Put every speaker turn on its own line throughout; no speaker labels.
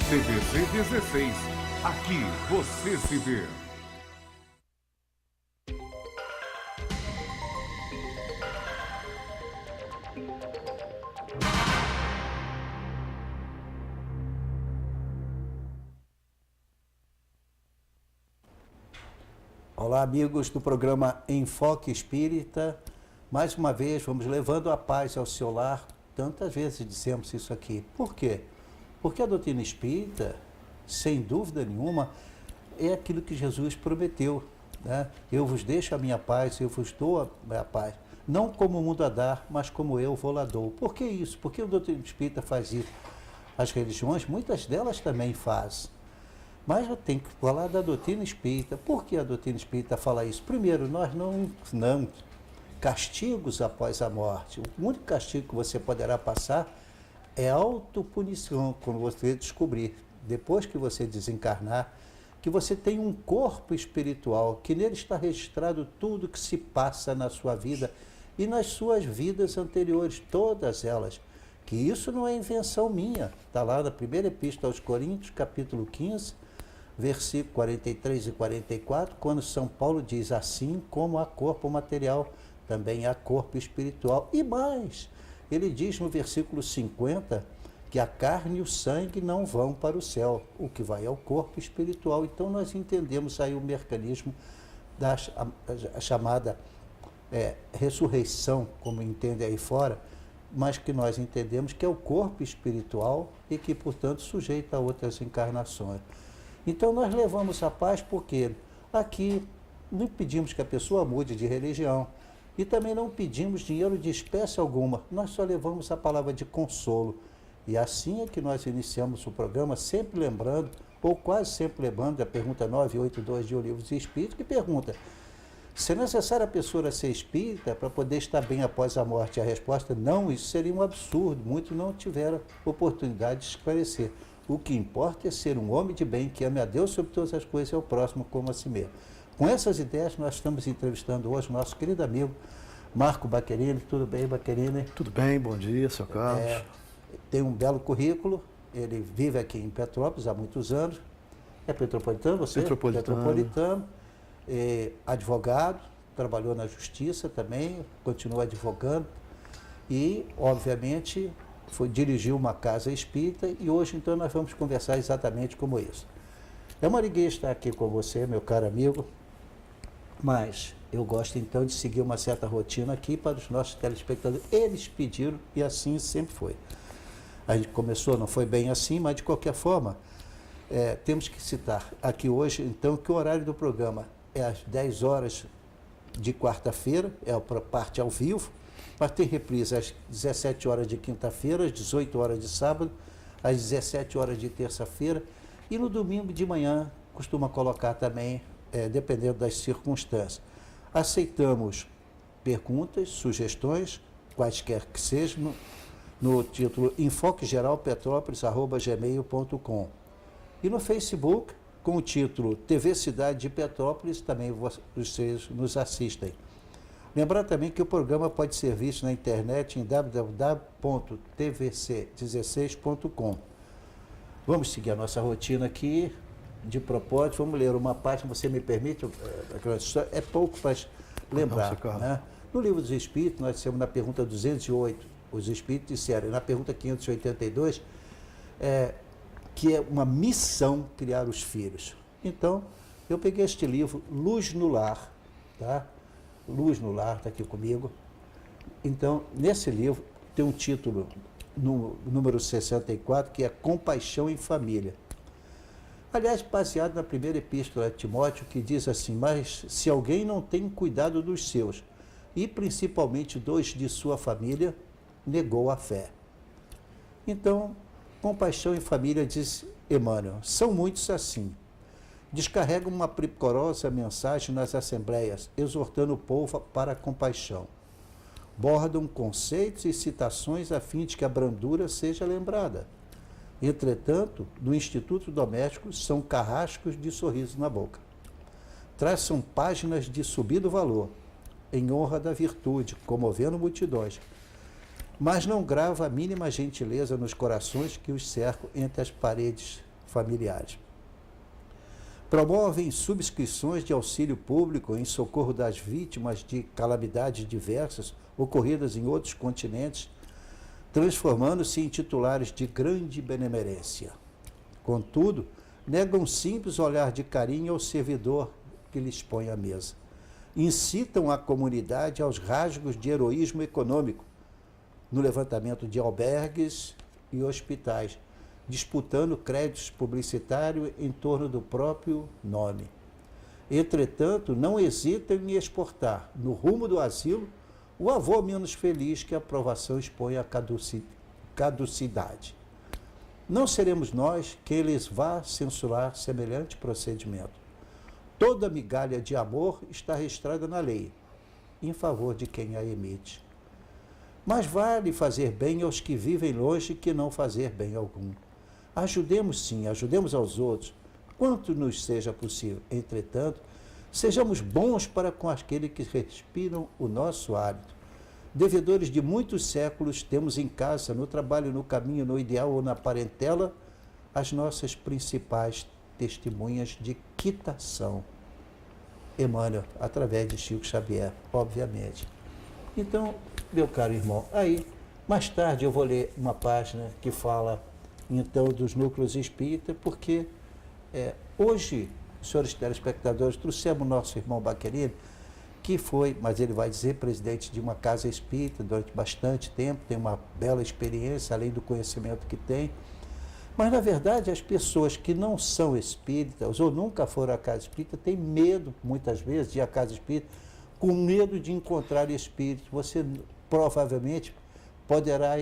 TVC 16. Aqui você se vê.
Olá, amigos do programa Enfoque Espírita. Mais uma vez, vamos levando a paz ao seu lar. Tantas vezes dissemos isso aqui. Por quê? Porque a doutrina espírita, sem dúvida nenhuma, é aquilo que Jesus prometeu, né? Eu vos deixo a minha paz, eu vos dou a minha paz. Não como o mundo a dar, mas como eu vou lá dou. Por que isso? Porque a doutrina espírita faz isso. As religiões, muitas delas também fazem. Mas eu tenho que falar da doutrina espírita. Por que a doutrina espírita fala isso? Primeiro, nós não castigos após a morte. O único castigo que você poderá passar é autopunição, quando você descobrir, depois que você desencarnar, que você tem um corpo espiritual, que nele está registrado tudo que se passa na sua vida e nas suas vidas anteriores, todas elas. Que isso não é invenção minha. Está lá na primeira epístola aos Coríntios, capítulo 15, versículo 43 e 44, quando São Paulo diz: assim como há corpo material, também há corpo espiritual. E mais, ele diz no versículo 50 que a carne e o sangue não vão para o céu, o que vai ao corpo espiritual. Então nós entendemos aí o mecanismo da chamada ressurreição, como entende aí fora, mas que nós entendemos que é o corpo espiritual e que, portanto, sujeita a outras encarnações. Então nós levamos a paz porque aqui não pedimos que a pessoa mude de religião e também não pedimos dinheiro de espécie alguma, nós só levamos a palavra de consolo. E assim é que nós iniciamos o programa, sempre lembrando, ou quase sempre lembrando, a pergunta 982 de O Livro dos Espíritos, que pergunta: se é necessário a pessoa ser espírita para poder estar bem após a morte? A resposta: não, isso seria um absurdo, muitos não tiveram oportunidade de esclarecer. O que importa é ser um homem de bem, que ame a Deus sobre todas as coisas e ao próximo como a si mesmo. Com essas ideias, nós estamos entrevistando hoje nosso querido amigo Marco Baccherini. Tudo bem, Baccherini?
Tudo bem, bom dia, Sr. Carlos.
Tem um belo currículo, ele vive aqui em Petrópolis há muitos anos. É petropolitano você? Petropolitano. Advogado, trabalhou na justiça também, continua advogando e, obviamente, dirigiu uma casa espírita e hoje, então, nós vamos conversar exatamente como isso. É uma alegria estar aqui com você, meu caro amigo, mas eu gosto, então, de seguir uma certa rotina aqui para os nossos telespectadores. Eles pediram e assim sempre foi. A gente começou, não foi bem assim, mas, de qualquer forma, temos que citar aqui hoje, então, que o horário do programa é às 10 horas de quarta-feira, é a parte ao vivo, mas tem reprise às 17 horas de quinta-feira, às 18 horas de sábado, às 17 horas de terça-feira e no domingo de manhã costuma colocar também, dependendo das circunstâncias. Aceitamos perguntas, sugestões, quaisquer que sejam, no título enfoquegeralpetrópolis@gmail.com e no Facebook, com o título TV Cidade de Petrópolis, também vocês nos assistem. Lembrar também que o programa pode ser visto na internet em www.tvc16.com. Vamos seguir a nossa rotina aqui, de propósito, vamos ler uma página, você me permite? É pouco para lembrar. Né? No Livro dos Espíritos, nós temos na pergunta 208, os Espíritos disseram, e na pergunta 582, que é uma missão criar os filhos. Então, eu peguei este livro, Luz no Lar, tá? Luz no Lar, está aqui comigo. Então, nesse livro, tem um título, no número 64, que é Compaixão em Família. Aliás, baseado na primeira epístola a Timóteo, que diz assim: mas se alguém não tem cuidado dos seus, e principalmente dos de sua família, negou a fé. Então, compaixão em família, diz Emmanuel, são muitos assim. Descarregam uma precorosa mensagem nas assembleias, exortando o povo para a compaixão. Bordam conceitos e citações a fim de que a brandura seja lembrada. Entretanto, no Instituto Doméstico, são carrascos de sorriso na boca. Traçam páginas de subido valor, em honra da virtude, comovendo multidões, mas não grava a mínima gentileza nos corações que os cercam entre as paredes familiares. Promovem subscrições de auxílio público em socorro das vítimas de calamidades diversas ocorridas em outros continentes, transformando-se em titulares de grande benemerência. Contudo, negam um simples olhar de carinho ao servidor que lhes põe à mesa. Incitam a comunidade aos rasgos de heroísmo econômico, no levantamento de albergues e hospitais, disputando créditos publicitários em torno do próprio nome. Entretanto, não hesitam em exportar, no rumo do asilo, o avô menos feliz que a aprovação expõe à caducidade. Não seremos nós quem lhes vá censurar semelhante procedimento. Toda migalha de amor está registrada na lei, em favor de quem a emite. Mas vale fazer bem aos que vivem longe que não fazer bem algum. Ajudemos sim, ajudemos aos outros, quanto nos seja possível. Entretanto, sejamos bons para com aqueles que respiram o nosso hálito. Devedores de muitos séculos, temos em casa, no trabalho, no caminho, no ideal ou na parentela, as nossas principais testemunhas de quitação. Emmanuel, através de Chico Xavier, obviamente. Então, meu caro irmão, aí, mais tarde eu vou ler uma página que fala, então, dos núcleos espíritas, porque hoje, senhores telespectadores, trouxemos o nosso irmão Baquerini, que foi, mas ele vai dizer, presidente de uma casa espírita durante bastante tempo, tem uma bela experiência, além do conhecimento que tem. Mas, na verdade, as pessoas que não são espíritas ou nunca foram à casa espírita têm medo, muitas vezes, de ir à casa espírita, com medo de encontrar espíritos. Você provavelmente poderá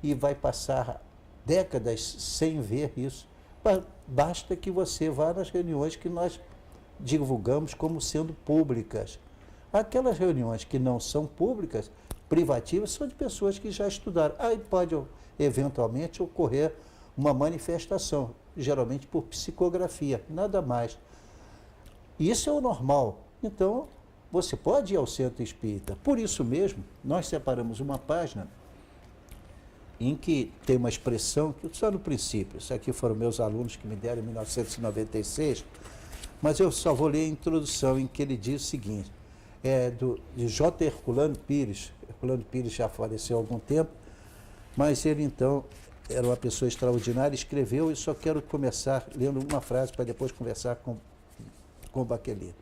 e vai passar décadas sem ver isso. Basta que você vá nas reuniões que nós divulgamos como sendo públicas. Aquelas reuniões que não são públicas, privativas, são de pessoas que já estudaram. Aí pode, eventualmente, ocorrer uma manifestação, geralmente por psicografia, nada mais. Isso é o normal. Então, você pode ir ao centro espírita. Por isso mesmo, nós separamos uma página em que tem uma expressão, que só no princípio, isso aqui foram meus alunos que me deram em 1996, mas eu só vou ler a introdução, em que ele diz o seguinte, de J. Herculano Pires. Herculano Pires já faleceu há algum tempo, mas ele então era uma pessoa extraordinária, escreveu, e só quero começar lendo uma frase para depois conversar com o Baquerini.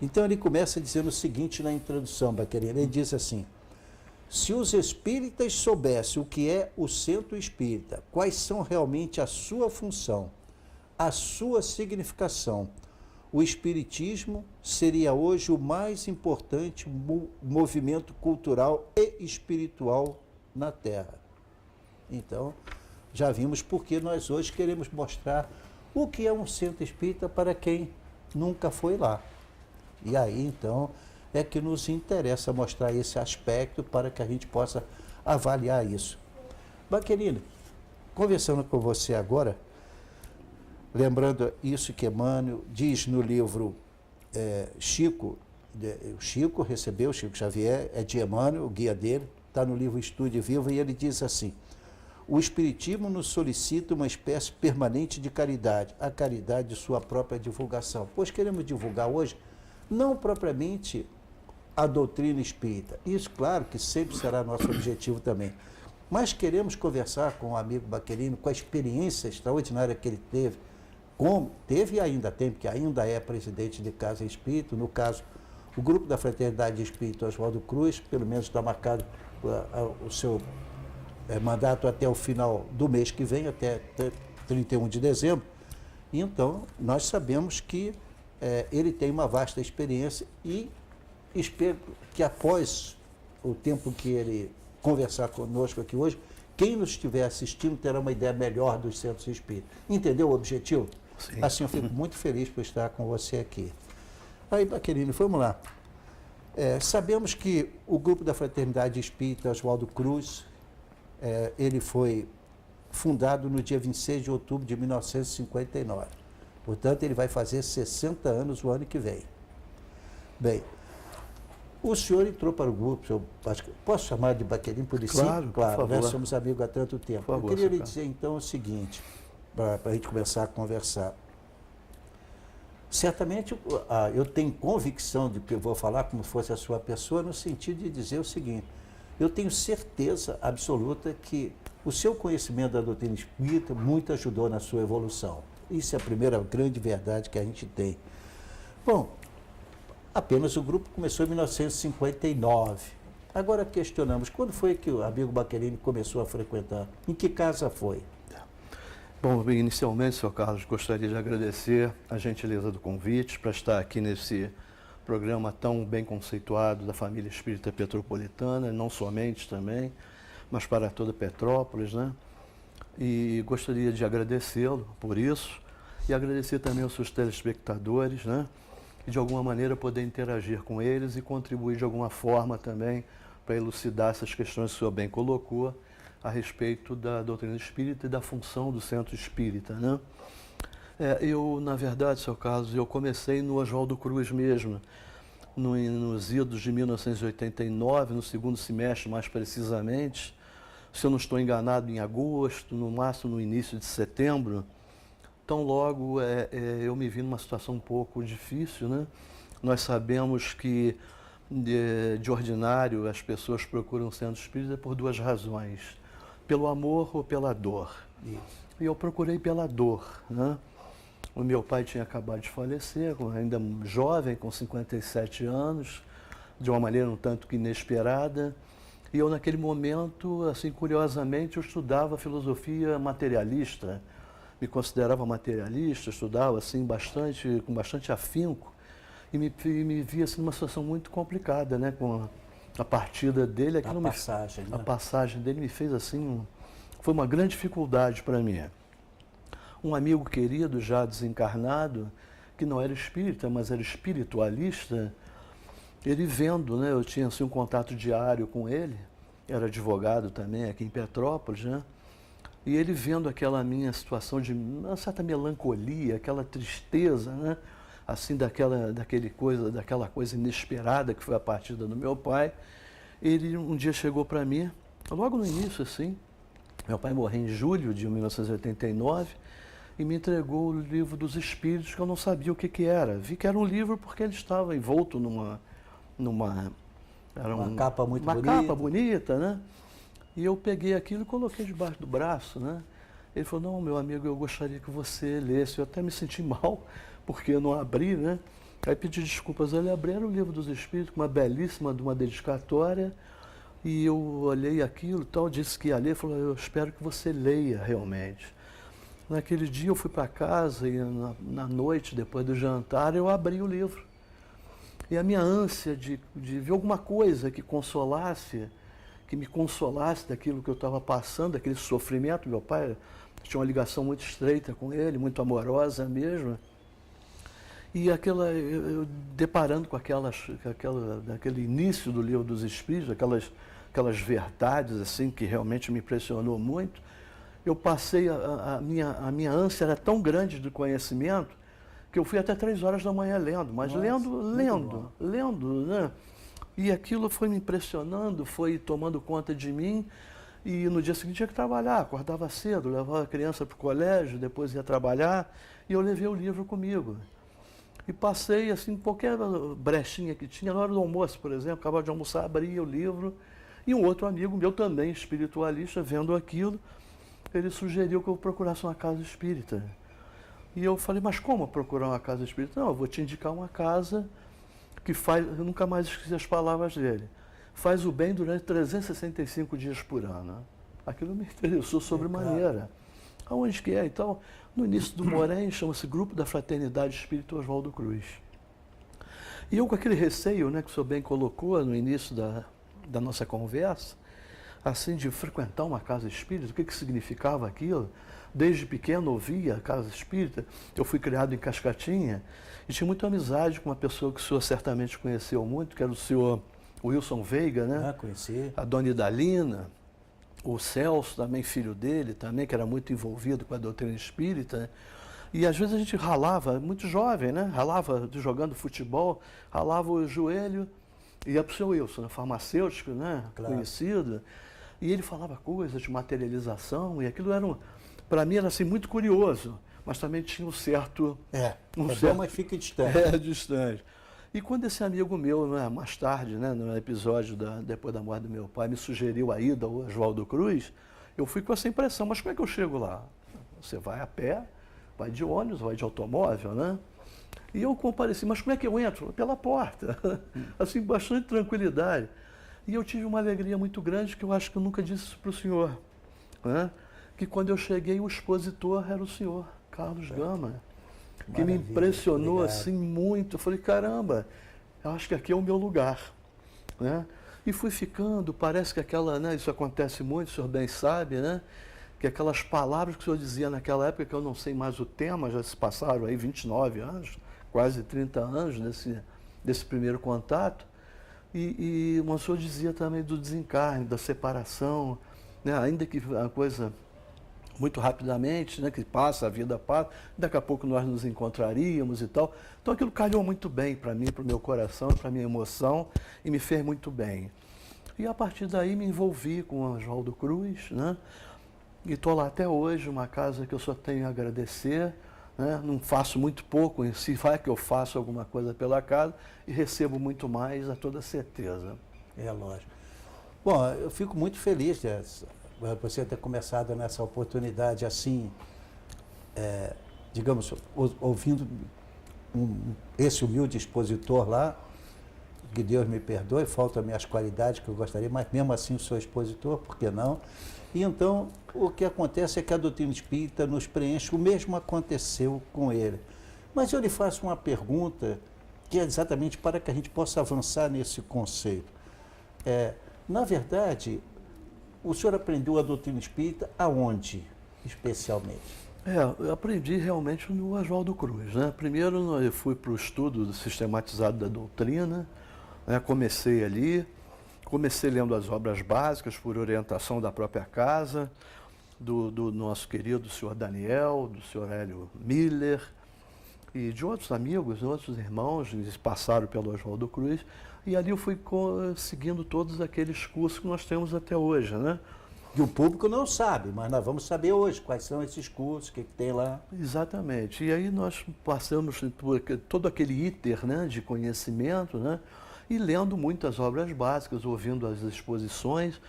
Então ele começa dizendo o seguinte na introdução, Baquerini, ele diz assim: se os espíritas soubessem o que é o centro espírita, quais são realmente a sua função, a sua significação, o espiritismo seria hoje o mais importante movimento cultural e espiritual na Terra. Então, já vimos porque nós hoje queremos mostrar o que é um centro espírita para quem nunca foi lá. E aí, então, é que nos interessa mostrar esse aspecto para que a gente possa avaliar isso. Baquerini, conversando com você agora, lembrando isso que Emmanuel diz no livro Chico, o Chico recebeu, Chico Xavier, é de Emmanuel, o guia dele, está no livro Estude Vivo, e ele diz assim: o Espiritismo nos solicita uma espécie permanente de caridade, a caridade de sua própria divulgação. Pois queremos divulgar hoje, não propriamente a doutrina espírita, isso, claro, que sempre será nosso objetivo também, mas queremos conversar com o amigo Baquerini, com a experiência extraordinária que ele teve, como teve e ainda tem, porque ainda é presidente de Casa Espírita, no caso, o grupo da Fraternidade Espírita Oswaldo Cruz, pelo menos está marcado o seu mandato até o final do mês que vem, até 31 de dezembro. E então, nós sabemos que ele tem uma vasta experiência e espero que após o tempo que ele conversar conosco aqui hoje, quem nos estiver assistindo terá uma ideia melhor dos centros espíritas. Entendeu o objetivo?
Sim.
Assim, eu fico muito feliz por estar com você aqui. Aí, Baquerini, vamos lá. Sabemos que o grupo da Fraternidade Espírita Oswaldo Cruz, ele foi fundado no dia 26 de outubro de 1959. Portanto, ele vai fazer 60 anos o ano que vem. Bem, o senhor entrou para o grupo, posso chamar de Baquerini por isso?
Claro,
claro,
por favor.
Nós somos amigos há tanto tempo.
Por favor,
eu queria lhe
cara.
dizer então o seguinte, para a gente começar a conversar. Certamente eu tenho convicção de que eu vou falar como se fosse a sua pessoa, no sentido de dizer o seguinte: eu tenho certeza absoluta que o seu conhecimento da doutrina espírita muito ajudou na sua evolução. Isso é a primeira grande verdade que a gente tem. Bom, apenas o grupo começou em 1959. Agora questionamos, quando foi que o amigo Baquerini começou a frequentar? Em que casa foi?
Bom, inicialmente, Sr. Carlos, gostaria de agradecer a gentileza do convite para estar aqui nesse programa tão bem conceituado da família espírita petropolitana, não somente também, mas para toda Petrópolis, né? E gostaria de agradecê-lo por isso e agradecer também aos seus telespectadores, né? E de alguma maneira poder interagir com eles e contribuir de alguma forma também para elucidar essas questões que o senhor bem colocou a respeito da doutrina espírita e da função do centro espírita, né? Eu, na verdade, Sr. Carlos, eu comecei no Oswaldo Cruz mesmo, nos idos de 1989, no segundo semestre mais precisamente, se eu não estou enganado, em agosto, no máximo no início de setembro. Tão logo eu me vi numa situação um pouco difícil, né? Nós sabemos que, de ordinário, as pessoas procuram o centro espírita por duas razões: pelo amor ou pela dor.
Isso.
E eu procurei pela dor, né? O meu pai tinha acabado de falecer, ainda jovem, com 57 anos, de uma maneira um tanto que inesperada. E eu, naquele momento, assim, curiosamente, eu estudava filosofia materialista, me considerava materialista, estudava assim, com bastante afinco, e me via assim, numa situação muito complicada, né? Com a partida dele.
A passagem, né?
A passagem dele me fez assim, foi uma grande dificuldade para mim. Um amigo querido, já desencarnado, que não era espírita, mas era espiritualista, ele vendo, né? Eu tinha assim, um contato diário com ele, era advogado também aqui em Petrópolis, né? E ele vendo aquela minha situação de uma certa melancolia, aquela tristeza, né? Assim, daquela coisa inesperada que foi a partida do meu pai, ele um dia chegou para mim, logo no início, assim, meu pai morreu em julho de 1989, e me entregou o Livro dos Espíritos, que eu não sabia o que era. Vi que era um livro porque ele estava envolto numa
capa muito bonita.
Uma capa bonita, né? E eu peguei aquilo e coloquei debaixo do braço, né? Ele falou: não, meu amigo, eu gostaria que você lesse. Eu até me senti mal, porque eu não abri, né? Aí pedi desculpas. Ele abriu o Livro dos Espíritos, uma belíssima de uma dedicatória, e eu olhei aquilo e tal, disse que ia ler, falou: eu espero que você leia realmente. Naquele dia eu fui para casa e na noite, depois do jantar, eu abri o livro. E a minha ânsia de ver alguma coisa que me consolasse daquilo que eu estava passando, daquele sofrimento. Meu pai tinha uma ligação muito estreita com ele, muito amorosa mesmo. E eu deparando com aquele início do Livro dos Espíritos, aquelas verdades assim que realmente me impressionou muito, eu passei, a minha ânsia era tão grande de conhecimento que eu fui até 3 horas da manhã lendo, mas
Nossa,
lendo, né? E aquilo foi me impressionando, foi tomando conta de mim, e no dia seguinte tinha que trabalhar, acordava cedo, levava a criança para o colégio, depois ia trabalhar, e eu levei o livro comigo. E passei, assim, qualquer brechinha que tinha, na hora do almoço, por exemplo, acabava de almoçar, abria o livro, e um outro amigo meu, também espiritualista, vendo aquilo, ele sugeriu que eu procurasse uma casa espírita. E eu falei: mas como procurar uma casa espírita? Não, eu vou te indicar uma casa que faz, eu nunca mais esqueci as palavras dele, faz o bem durante 365 dias por ano. Aquilo me interessou sobremaneira. Aonde que é? Então, no início do Morém, chama-se Grupo da Fraternidade Espírita Oswaldo Cruz. E eu, com aquele receio, né, que o senhor bem colocou no início da nossa conversa, assim, de frequentar uma casa espírita, o que significava aquilo? Desde pequeno ouvia a casa espírita. Eu fui criado em Cascatinha e tinha muita amizade com uma pessoa que o senhor certamente conheceu muito, que era o senhor Wilson Veiga, né?
Conheci.
A dona Idalina, o Celso, também filho dele, também, que era muito envolvido com a doutrina espírita. E às vezes a gente ralava, muito jovem, né? Ralava jogando futebol, ralava o joelho, ia para o seu Wilson, né? Farmacêutico, né?
Claro.
Conhecido. E ele falava coisas de materialização, e aquilo era para mim era assim, muito curioso, mas também tinha um certo...
bom, mas fica distante.
Distante. E quando esse amigo meu, né, mais tarde, né, no episódio depois da morte do meu pai, me sugeriu a ida ao Oswaldo Cruz, eu fui com essa impressão, mas como é que eu chego lá? Você vai a pé, vai de ônibus, vai de automóvel, né? E eu compareci, mas como é que eu entro? Pela porta, assim, bastante tranquilidade. E eu tive uma alegria muito grande, que eu acho que eu nunca disse isso para o senhor, né? Que quando eu cheguei, o expositor era o senhor, Carlos Gama, que me impressionou assim muito. Eu falei, caramba, eu acho que aqui é o meu lugar, né? E fui ficando, parece que aquela, né, isso acontece muito, o senhor bem sabe, né? Que aquelas palavras que o senhor dizia naquela época, que eu não sei mais o tema, já se passaram aí 29 anos, quase 30 anos desse primeiro contato, e o senhor dizia também do desencarne, da separação, né? Ainda que a coisa muito rapidamente, né, que passa, a vida passa, daqui a pouco nós nos encontraríamos e tal. Então aquilo calhou muito bem para mim, para o meu coração, para a minha emoção, e me fez muito bem. E a partir daí me envolvi com o Oswaldo Cruz, né? E estou lá até hoje, uma casa que eu só tenho a agradecer, né? Não faço muito pouco, se vai que eu faço alguma coisa pela casa, e recebo muito mais, a toda certeza.
É lógico. Bom, eu fico muito feliz de você ter começado nessa oportunidade assim, digamos, ouvindo esse humilde expositor lá, que Deus me perdoe, faltam minhas qualidades que eu gostaria, mas mesmo assim sou expositor, por que não? E então, o que acontece é que a doutrina espírita nos preenche, o mesmo aconteceu com ele. Mas eu lhe faço uma pergunta, que é exatamente para que a gente possa avançar nesse conceito. Na verdade, o senhor aprendeu a doutrina espírita aonde, especialmente?
Eu aprendi realmente no Oswaldo Cruz, né? Primeiro eu fui para o estudo sistematizado da doutrina, né? Comecei ali, comecei lendo as obras básicas por orientação da própria casa, do nosso querido senhor Daniel, do senhor Hélio Miller e de outros amigos, outros irmãos que passaram pelo Oswaldo Cruz, e ali eu fui seguindo todos aqueles cursos que nós temos até hoje, né?
E o público não sabe, mas nós vamos saber hoje quais são esses cursos, o que tem lá.
Exatamente. E aí nós passamos por todo aquele íter, né, de conhecimento, né, e lendo muitas obras básicas, ouvindo as exposições,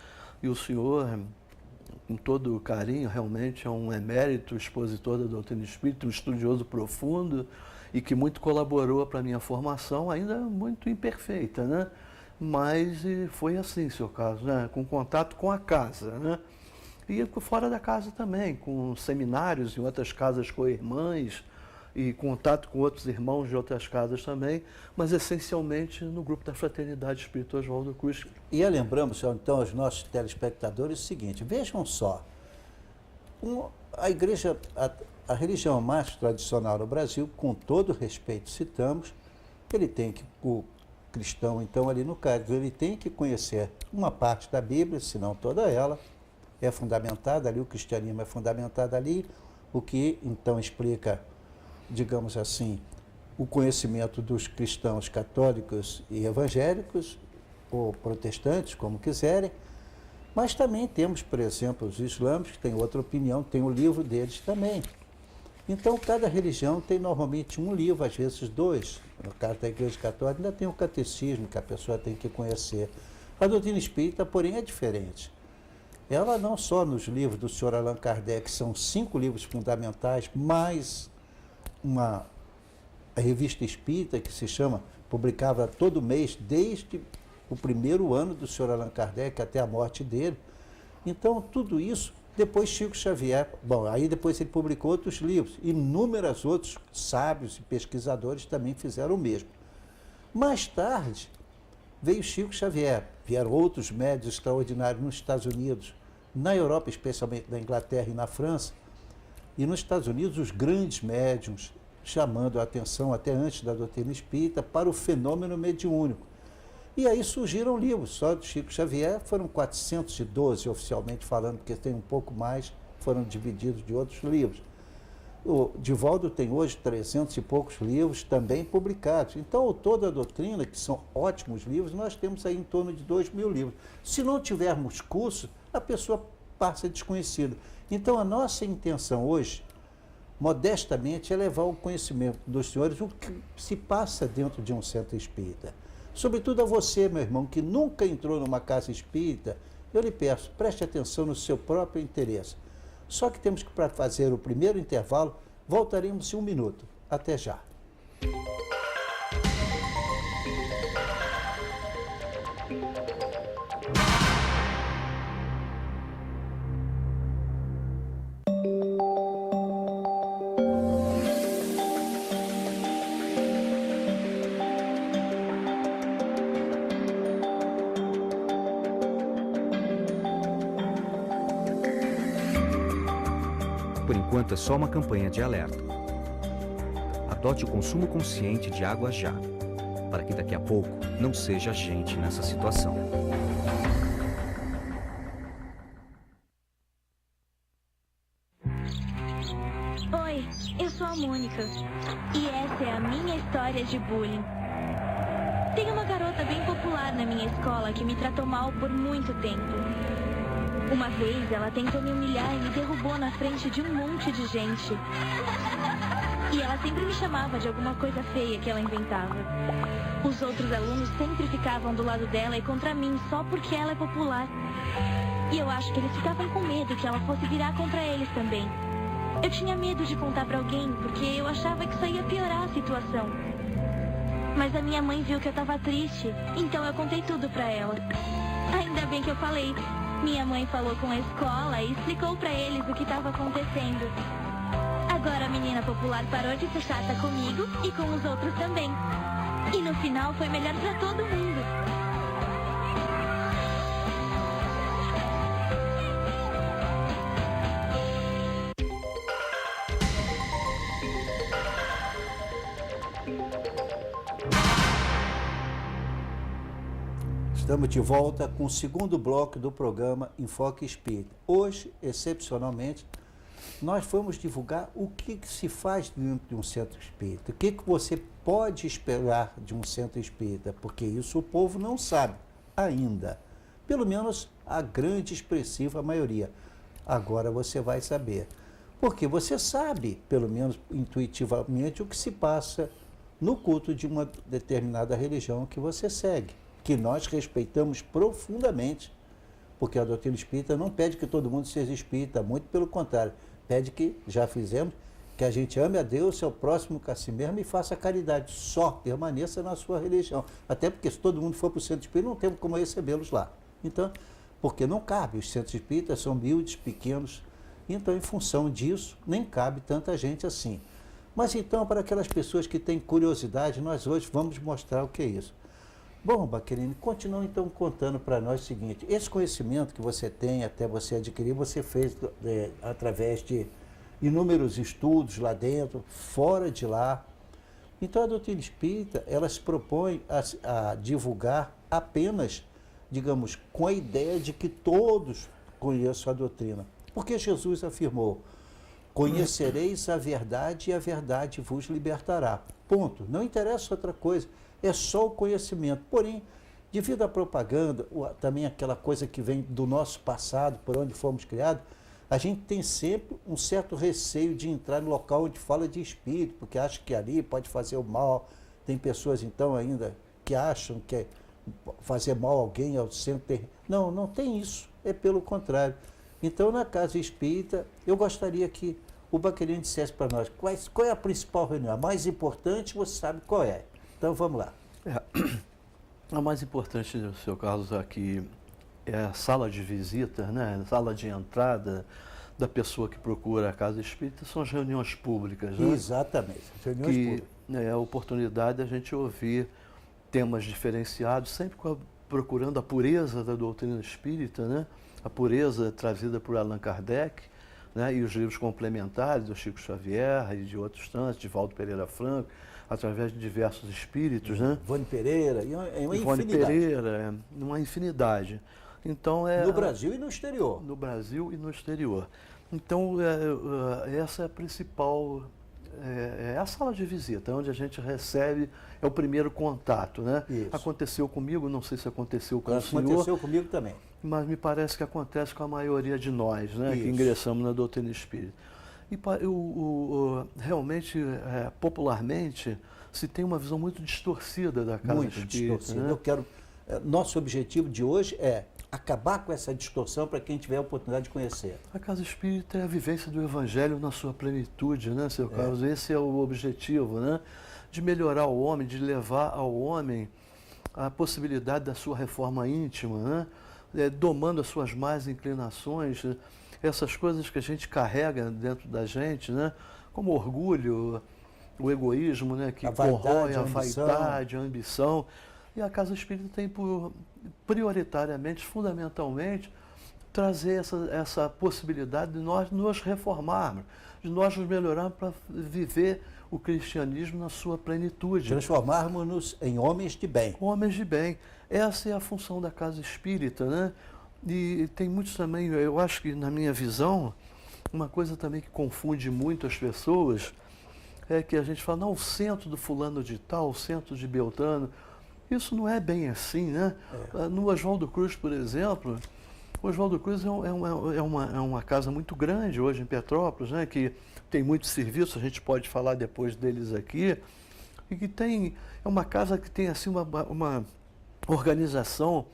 e o senhor, com todo carinho, realmente é um emérito expositor da doutrina espírita, um estudioso profundo, e que muito colaborou para a minha formação, ainda muito imperfeita, né? Mas foi assim, seu caso, né? Com contato com a casa, né? E fora da casa também, com seminários em outras casas com irmãs, e contato com outros irmãos de outras casas também, mas essencialmente no grupo da Fraternidade Espírita Oswaldo Cruz.
E lembramos, então, aos nossos telespectadores o seguinte, vejam só, a igreja, a religião mais tradicional no Brasil, com todo respeito citamos, ele tem que, o cristão, então, ali no caso, ele tem que conhecer uma parte da Bíblia, se não toda ela, é fundamentada ali, o cristianismo é fundamentado ali, o que, então, explica, digamos assim, o conhecimento dos cristãos católicos e evangélicos, ou protestantes, como quiserem, mas também temos, por exemplo, os islâmicos, que têm outra opinião, tem o livro deles também. Então, cada religião tem normalmente um livro, às vezes dois. No caso da Igreja Católica, ainda tem o catecismo que a pessoa tem que conhecer. A doutrina espírita, porém, é diferente. Ela não só nos livros do senhor Allan Kardec, são 5 livros fundamentais, mais a revista espírita, que se chama, publicava todo mês, desde o primeiro ano do senhor Allan Kardec até a morte dele. Então, tudo isso, depois Chico Xavier, bom, aí depois ele publicou outros livros, inúmeros outros sábios e pesquisadores também fizeram o mesmo. Mais tarde, veio Chico Xavier, vieram outros médios extraordinários nos Estados Unidos, na Europa, especialmente na Inglaterra e na França, e nos Estados Unidos os grandes médiuns, chamando a atenção até antes da doutrina espírita para o fenômeno mediúnico. E aí surgiram livros, só do Chico Xavier foram 412 oficialmente falando, porque tem um pouco mais, foram divididos de outros livros. O Divaldo tem hoje 300 e poucos livros também publicados. Então, toda a doutrina, que são ótimos livros, nós temos aí em torno de 2.000 livros. Se não tivermos curso, a pessoa passa desconhecido. Então, a nossa intenção hoje, modestamente, é levar ao conhecimento dos senhores o que se passa dentro de um centro espírita. Sobretudo a você, meu irmão, que nunca entrou numa casa espírita, eu lhe peço, preste atenção no seu próprio interesse. Só que temos que, para fazer o primeiro intervalo, voltaremos em 1 minuto. Até já.
Por enquanto é só uma campanha de alerta. Adote o consumo consciente de água já, para que daqui a pouco não seja a gente nessa situação.
Oi, eu sou a Mônica e essa é a minha história de bullying. Tem uma garota bem popular na minha escola que me tratou mal por muito tempo. Uma vez ela tentou me humilhar e me derrubou na frente de um monte de gente. E ela sempre me chamava de alguma coisa feia que ela inventava. Os outros alunos sempre ficavam do lado dela e contra mim só porque ela é popular. E eu acho que eles ficavam com medo que ela fosse virar contra eles também. Eu tinha medo de contar pra alguém porque eu achava que isso ia piorar a situação. Mas a minha mãe viu que eu tava triste, então eu contei tudo pra ela. Ainda bem que eu falei. Minha mãe falou com a escola e explicou pra eles o que estava acontecendo. Agora a menina popular parou de ser chata comigo e com os outros também. E no final foi melhor pra todo mundo.
Estamos de volta com o segundo bloco do programa Enfoque Espírita. Hoje, excepcionalmente, nós vamos divulgar o que se faz dentro de um centro espírita, o que você pode esperar de um centro espírita, porque isso o povo não sabe ainda, pelo menos a grande expressiva maioria. Agora você vai saber, porque você sabe, pelo menos intuitivamente, o que se passa no culto de uma determinada religião que você segue, que nós respeitamos profundamente, porque a doutrina espírita não pede que todo mundo seja espírita, muito pelo contrário, pede que, já fizemos, que a gente ame a Deus, seu próximo que a si mesmo e faça caridade, só permaneça na sua religião. Até porque se todo mundo for para o centro espírita, não temos como recebê-los lá. Então, porque não cabe, os centros espíritas são humildes, pequenos, então em função disso, nem cabe tanta gente assim. Mas então, para aquelas pessoas que têm curiosidade, nós hoje vamos mostrar o que é isso. Bom, Baquerini, continua então contando para nós o seguinte, esse conhecimento que você tem até você adquirir, você fez através de inúmeros estudos lá dentro, fora de lá. Então a doutrina espírita, ela se propõe a divulgar apenas, digamos, com a ideia de que todos conheçam a doutrina. Porque Jesus afirmou, conhecereis a verdade e a verdade vos libertará. Ponto. Não interessa outra coisa. É só o conhecimento. Porém, devido à propaganda, também aquela coisa que vem do nosso passado, por onde fomos criados, a gente tem sempre um certo receio de entrar no local onde fala de espírito, porque acha que ali pode fazer o mal. Tem pessoas, então, ainda que acham que fazer mal a alguém ao centro. Não, não tem isso. É pelo contrário. Então, na casa espírita, eu gostaria que o Baquerini dissesse para nós qual é a principal reunião. A mais importante, você sabe qual é. Então vamos lá.
A mais importante, seu Carlos, aqui é a sala de visita, né? A sala de entrada da pessoa que procura a casa espírita, são as reuniões públicas. Né?
Exatamente, as reuniões públicas.
É a oportunidade da gente ouvir temas diferenciados, sempre procurando a pureza da doutrina espírita, né? A pureza trazida por Allan Kardec, né? E os livros complementares do Chico Xavier e de outros tantos, de Valdo Pereira Franco, através de diversos espíritos, né?
Ivone Pereira,
Ivone Pereira, uma infinidade. Então,
no Brasil e no exterior.
No Brasil e no exterior. Então, essa é a principal, é a sala de visita, onde a gente recebe, é o primeiro contato, né?
Isso.
Aconteceu comigo, não sei se aconteceu com o senhor.
Aconteceu comigo também.
mas me parece que acontece com a maioria de nós, né, que
Isso.
ingressamos na doutrina espírita. E realmente, popularmente, se tem uma visão muito distorcida da casa
Muito
espírita.
distorcida.
Né?
Nosso objetivo de hoje é acabar com essa distorção para quem tiver a oportunidade de conhecer.
A casa espírita é a vivência do evangelho na sua plenitude, né, seu Carlos? Esse é o objetivo, né? De melhorar o homem, de levar ao homem a possibilidade da sua reforma íntima, né? Domando as suas más inclinações, né? Essas coisas que a gente carrega dentro da gente, né? Como o orgulho, o egoísmo, né? Que corrói a vaidade, a ambição. E a casa espírita tem por prioritariamente, fundamentalmente, trazer essa possibilidade de nós nos reformarmos, de nós nos melhorarmos para viver o cristianismo na sua plenitude.
Transformarmos-nos em homens de bem.
Homens de bem. Essa é a função da casa espírita, né? E tem muitos também, eu acho que na minha visão, uma coisa também que confunde muito as pessoas é que a gente fala, não, o centro do fulano de tal, o centro de Beltrano. Isso não é bem assim, né? No Oswaldo Cruz, por exemplo, o Oswaldo Cruz é uma casa muito grande hoje em Petrópolis, né? Que tem muitos serviços, a gente pode falar depois deles aqui, e que é uma casa que tem assim uma organização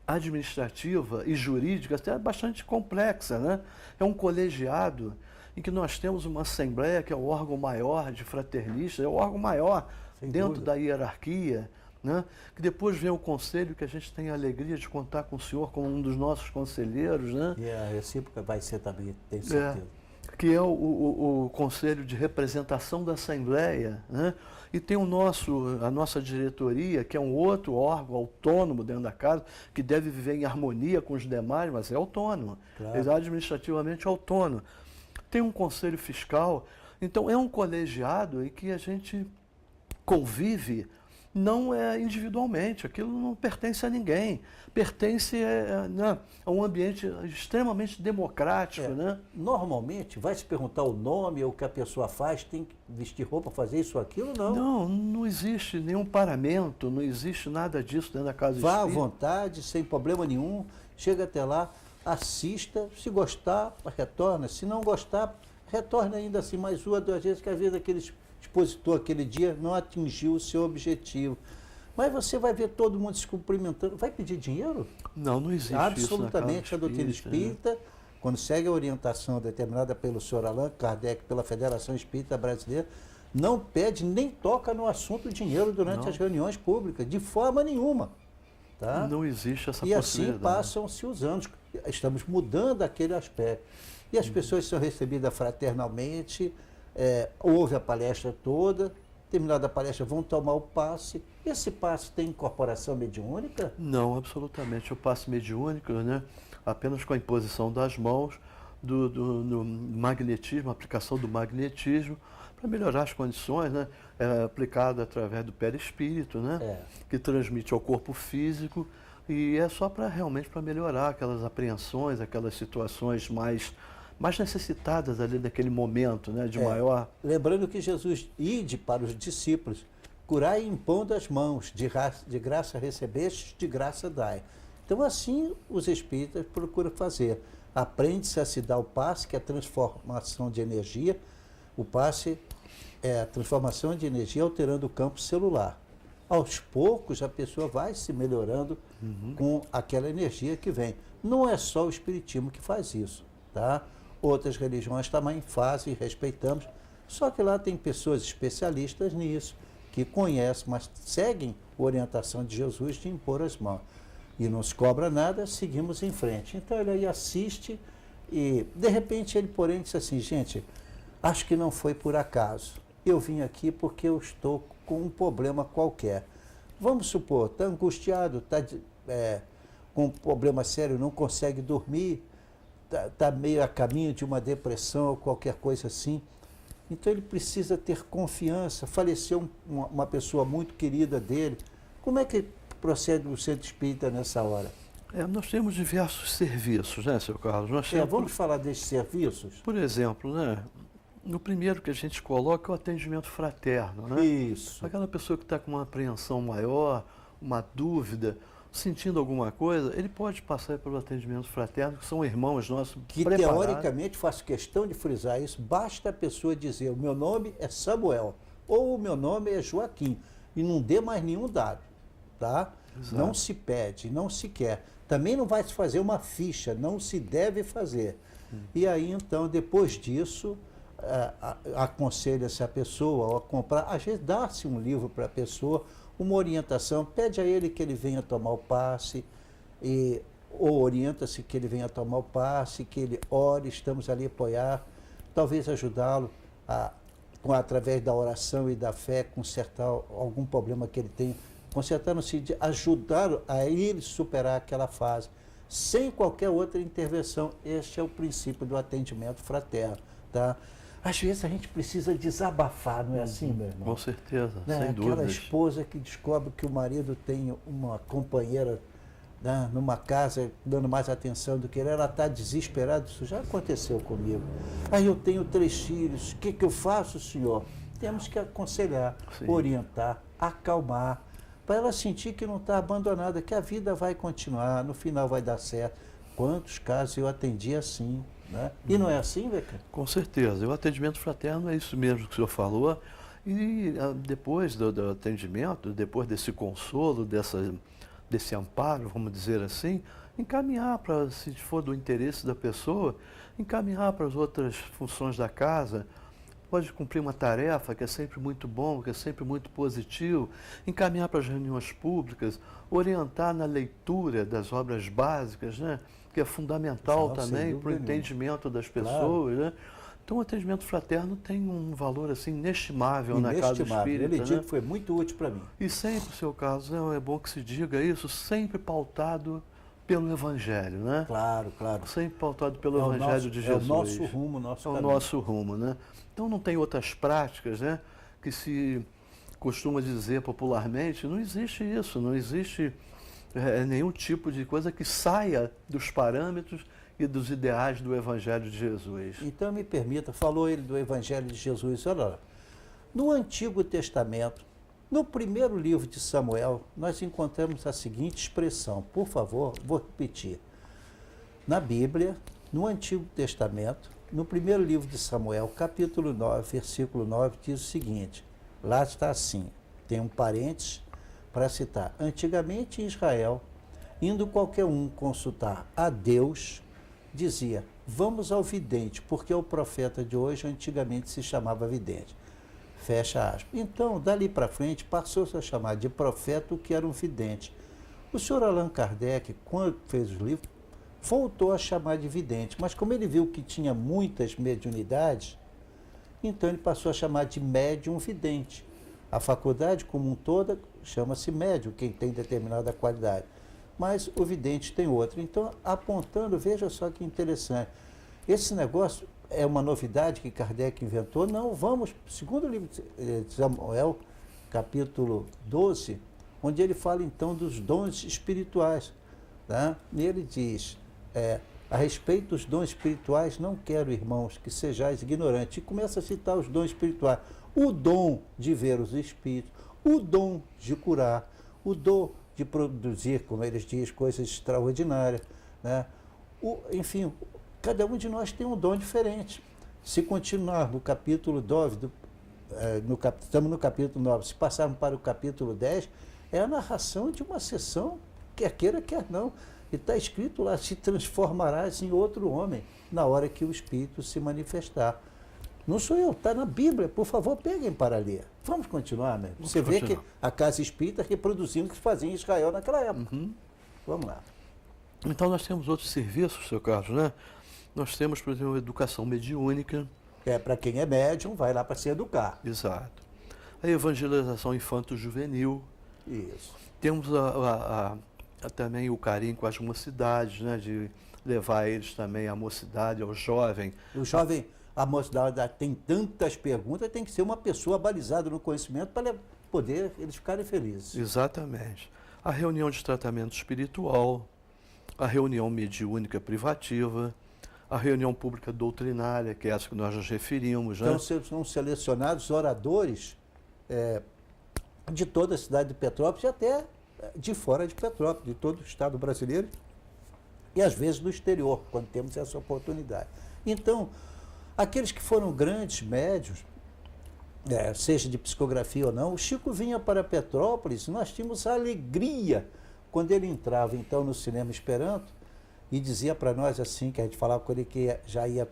administrativa e jurídica até bastante complexa, né? É um colegiado em que nós temos uma assembleia que é o órgão maior de fraternistas, é o órgão maior dentro da hierarquia, né? Que depois vem o conselho, que a gente tem a alegria de contar com o senhor como um dos nossos conselheiros, né?
E a recíproca vai ser também, tenho certeza.
Que é o Conselho de Representação da Assembleia, né? E tem a nossa diretoria, que é um outro órgão autônomo dentro da casa, que deve viver em harmonia com os demais, mas é autônomo, é administrativamente autônomo. Tem um Conselho Fiscal, então é um colegiado em que a gente convive, não é individualmente, aquilo não pertence a ninguém, pertence a um ambiente extremamente democrático. Né?
Normalmente, vai se perguntar o nome ou o que a pessoa faz, tem que vestir roupa, fazer isso ou aquilo, não.
Não existe nenhum paramento, não existe nada disso dentro da casa espírita.
Vá à vontade, sem problema nenhum, chega até lá, assista, se gostar, retorna, se não gostar, retorna ainda assim mais uma, duas vezes, que às vezes aquele expositor aquele dia não atingiu o seu objetivo. Mas você vai ver todo mundo se cumprimentando. Vai pedir dinheiro?
Não existe
absolutamente
isso
a doutrina espírita, quando segue a orientação determinada pelo Sr. Allan Kardec, pela Federação Espírita Brasileira, não pede nem toca no assunto dinheiro durante as reuniões públicas, de forma nenhuma. Tá?
Não existe essa
possibilidade. E assim passam-se os anos. Estamos mudando aquele aspecto. E as pessoas são recebidas fraternalmente, houve a palestra toda, terminada a palestra vão tomar o passe. Esse passe tem incorporação mediúnica?
Não, absolutamente. O passe mediúnico, né, apenas com a imposição das mãos, do magnetismo, a aplicação do magnetismo, para melhorar as condições, né, aplicado através do perispírito, né, que transmite ao corpo físico, e é só realmente para melhorar aquelas apreensões, aquelas situações mais necessitadas ali naquele momento, né, de maior...
Lembrando que Jesus ide para os discípulos, curai impondo as mãos, de graça recebestes, de graça dai. Então assim os espíritas procuram fazer. Aprende-se a se dar o passe, que é a transformação de energia. O passe é a transformação de energia alterando o campo celular. Aos poucos a pessoa vai se melhorando com aquela energia que vem. Não é só o espiritismo que faz isso, tá? Outras religiões também fazem, respeitamos, só que lá tem pessoas especialistas nisso, que conhecem, mas seguem a orientação de Jesus de impor as mãos. E não se cobra nada, seguimos em frente. Então ele aí assiste e, de repente, ele, porém, disse assim, gente, acho que não foi por acaso. Eu vim aqui porque eu estou com um problema qualquer. Vamos supor, está angustiado, está com um problema sério, não consegue dormir, está meio a caminho de uma depressão ou qualquer coisa assim. Então ele precisa ter confiança. Faleceu uma pessoa muito querida dele. Como é que procede o centro espírita nessa hora?
Nós temos diversos serviços, né, seu Carlos? Nós temos,
vamos falar desses serviços?
Por exemplo, né, o primeiro que a gente coloca é o atendimento fraterno. Né?
Isso.
Aquela pessoa que está com uma apreensão maior, uma dúvida, sentindo alguma coisa, ele pode passar pelo atendimento fraterno, que são irmãos nossos
Que
preparados.
teoricamente, faço questão de frisar isso, basta a pessoa dizer: o meu nome é Samuel, ou o meu nome é Joaquim, e não dê mais nenhum dado, tá?
Exato.
Não se pede, não se quer. Também não vai se fazer uma ficha, não se deve fazer. E aí, então, depois disso, aconselha-se a pessoa a comprar, às vezes dá-se um livro para a pessoa, uma orientação, pede a ele que ele venha tomar o passe, ou orienta-se que ele venha tomar o passe, que ele ore, estamos ali a apoiar, talvez ajudá-lo através da oração e da fé, consertar algum problema que ele tenha, consertar no sentido de ajudar a ele superar aquela fase, sem qualquer outra intervenção. Este é o princípio do atendimento fraterno, tá? Às vezes a gente precisa desabafar, não é assim, meu irmão?
Com certeza,
Né?
sem
Aquela
dúvida.
esposa que descobre que o marido tem uma companheira, né, numa casa dando mais atenção do que ele, ela está desesperada. Isso já aconteceu comigo. Aí eu tenho 3 filhos, o que eu faço, senhor? Temos que aconselhar,
Sim.
orientar, acalmar, para ela sentir que não está abandonada, que a vida vai continuar, no final vai dar certo. Quantos casos eu atendi assim, né? E não é assim, Beca?
Com certeza. E o atendimento fraterno é isso mesmo que o senhor falou. E depois do atendimento, depois desse consolo, desse amparo, vamos dizer assim, encaminhar para, se for do interesse da pessoa, encaminhar para as outras funções da casa. Pode cumprir uma tarefa que é sempre muito bom, que é sempre muito positivo, encaminhar para as reuniões públicas, orientar na leitura das obras básicas, né? Que é fundamental
Não, sem
também
dúvida
para o
nenhuma.
entendimento das
Claro.
pessoas, né? Então, o atendimento fraterno tem um valor assim inestimável na casa
Inestimável.
espírita,
Ele digo
né?
que foi muito útil para mim.
E sempre, no seu caso, é bom que se diga isso, sempre pautado pelo Evangelho, né?
Claro, claro.
Sempre pautado pelo
É o
Evangelho
nosso-
de
é o
Jesus.
nosso rumo, nosso
É o
caminho.
nosso rumo, né? Então não tem outras práticas, né? Que se costuma dizer popularmente, não existe isso, não existe nenhum tipo de coisa que saia dos parâmetros e dos ideais do Evangelho de Jesus.
Então me permita, falou ele do Evangelho de Jesus. Olha, no Antigo Testamento, no primeiro livro de Samuel, nós encontramos a seguinte expressão, por favor, vou repetir. Na Bíblia, no Antigo Testamento, no primeiro livro de Samuel, capítulo 9, versículo 9, diz o seguinte, lá está assim, tem um parênteses para citar. Antigamente em Israel, indo qualquer um consultar a Deus, dizia, vamos ao vidente, porque o profeta de hoje antigamente se chamava vidente. Fecha aspas. Então, dali para frente, passou-se a chamar de profeta o que era um vidente. O senhor Allan Kardec, quando fez os livros, voltou a chamar de vidente, mas como ele viu que tinha muitas mediunidades, então ele passou a chamar de médium vidente. A faculdade como um todo chama-se médium, quem tem determinada qualidade. Mas o vidente tem outra. Então, apontando, veja só que interessante. Esse negócio é uma novidade que Kardec inventou? Não, vamos, segundo o livro de Samuel, capítulo 12, onde ele fala então dos dons espirituais. Tá? Nele diz, a respeito dos dons espirituais, não quero, irmãos, que sejais ignorantes. E começa a citar os dons espirituais. O dom de ver os espíritos, o dom de curar, o dom de produzir, como eles dizem, coisas extraordinárias, né? Enfim, cada um de nós tem um dom diferente. Se continuar no capítulo 9, estamos no capítulo 9, se passarmos para o capítulo 10, é a narração de uma sessão, quer queira, quer não. E está escrito lá, se transformarás em outro homem na hora que o Espírito se manifestar. Não sou eu, está na Bíblia, por favor, peguem para ler. Vamos continuar, né? Você vê que a casa espírita reproduzindo o que se fazia em Israel naquela época. Vamos lá.
Então nós temos outros serviços, seu Carlos, né? Nós temos, por exemplo, a educação mediúnica.
Para quem é médium, vai lá para se educar.
Exato. A evangelização infanto-juvenil.
Isso.
Temos também o carinho com as mocidades, né? De levar eles também à mocidade, ao jovem.
O jovem, a mocidade tem tantas perguntas, tem que ser uma pessoa balizada no conhecimento para poder eles ficarem felizes.
Exatamente. A reunião de tratamento espiritual, a reunião mediúnica privativa, a reunião pública doutrinária, que é essa que nós nos referimos. Né?
Então, são selecionados oradores de toda a cidade de Petrópolis e até de fora de Petrópolis, de todo o estado brasileiro e às vezes do exterior, quando temos essa oportunidade. Então, aqueles que foram grandes médiuns, seja de psicografia ou não, o Chico vinha para Petrópolis, nós tínhamos a alegria quando ele entrava então no Cinema Esperanto e dizia para nós assim, que a gente falava com ele que já ia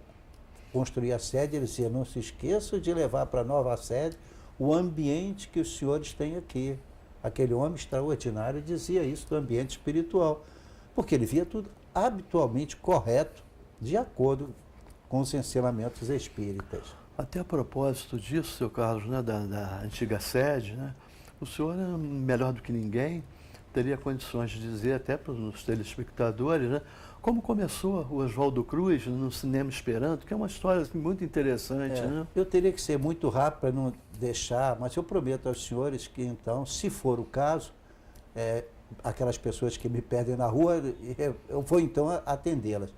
construir a sede, ele dizia, não se esqueça de levar para a nova sede o ambiente que os senhores têm aqui. Aquele homem extraordinário dizia isso do ambiente espiritual, porque ele via tudo habitualmente correto, de acordo com os ensinamentos espíritas.
Até a propósito disso, seu Carlos, né, da antiga sede, né, o senhor é melhor do que ninguém, teria condições de dizer até para os telespectadores, né, como começou o Oswaldo Cruz no Cinema Esperanto, que é uma história assim, muito interessante. Né?
Eu teria que ser muito rápido para não deixar, mas eu prometo aos senhores que então, se for o caso, aquelas pessoas que me perdem na rua, eu vou então atendê-las.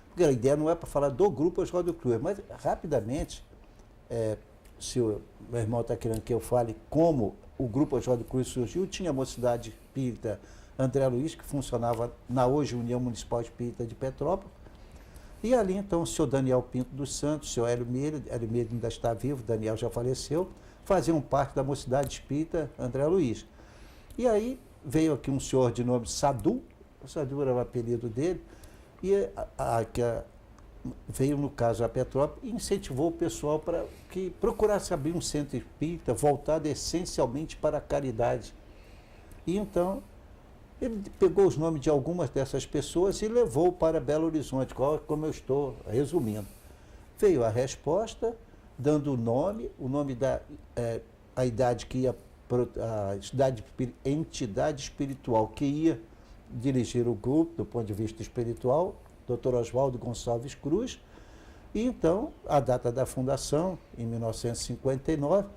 Porque a ideia não é para falar do grupo Oswaldo Cruz, mas rapidamente, se o meu irmão está querendo que eu fale como o grupo Oswaldo Cruz surgiu, tinha a Mocidade Espírita André Luiz, que funcionava na hoje União Municipal Espírita de Petrópolis, e ali então o senhor Daniel Pinto dos Santos, o senhor Hélio Milho ainda está vivo, Daniel já faleceu, faziam parte da Mocidade Espírita André Luiz. E aí veio aqui um senhor de nome Sadu, o Sadu era o apelido dele, e veio, no caso, a Petrópolis e incentivou o pessoal para que procurasse abrir um centro espírita voltado essencialmente para a caridade. E então, ele pegou os nomes de algumas dessas pessoas e levou para Belo Horizonte, como eu estou resumindo. Veio a resposta, dando o nome da a idade que ia, a entidade espiritual que ia dirigir o grupo do ponto de vista espiritual, Dr. Oswaldo Gonçalves Cruz, e então a data da fundação, em 1959,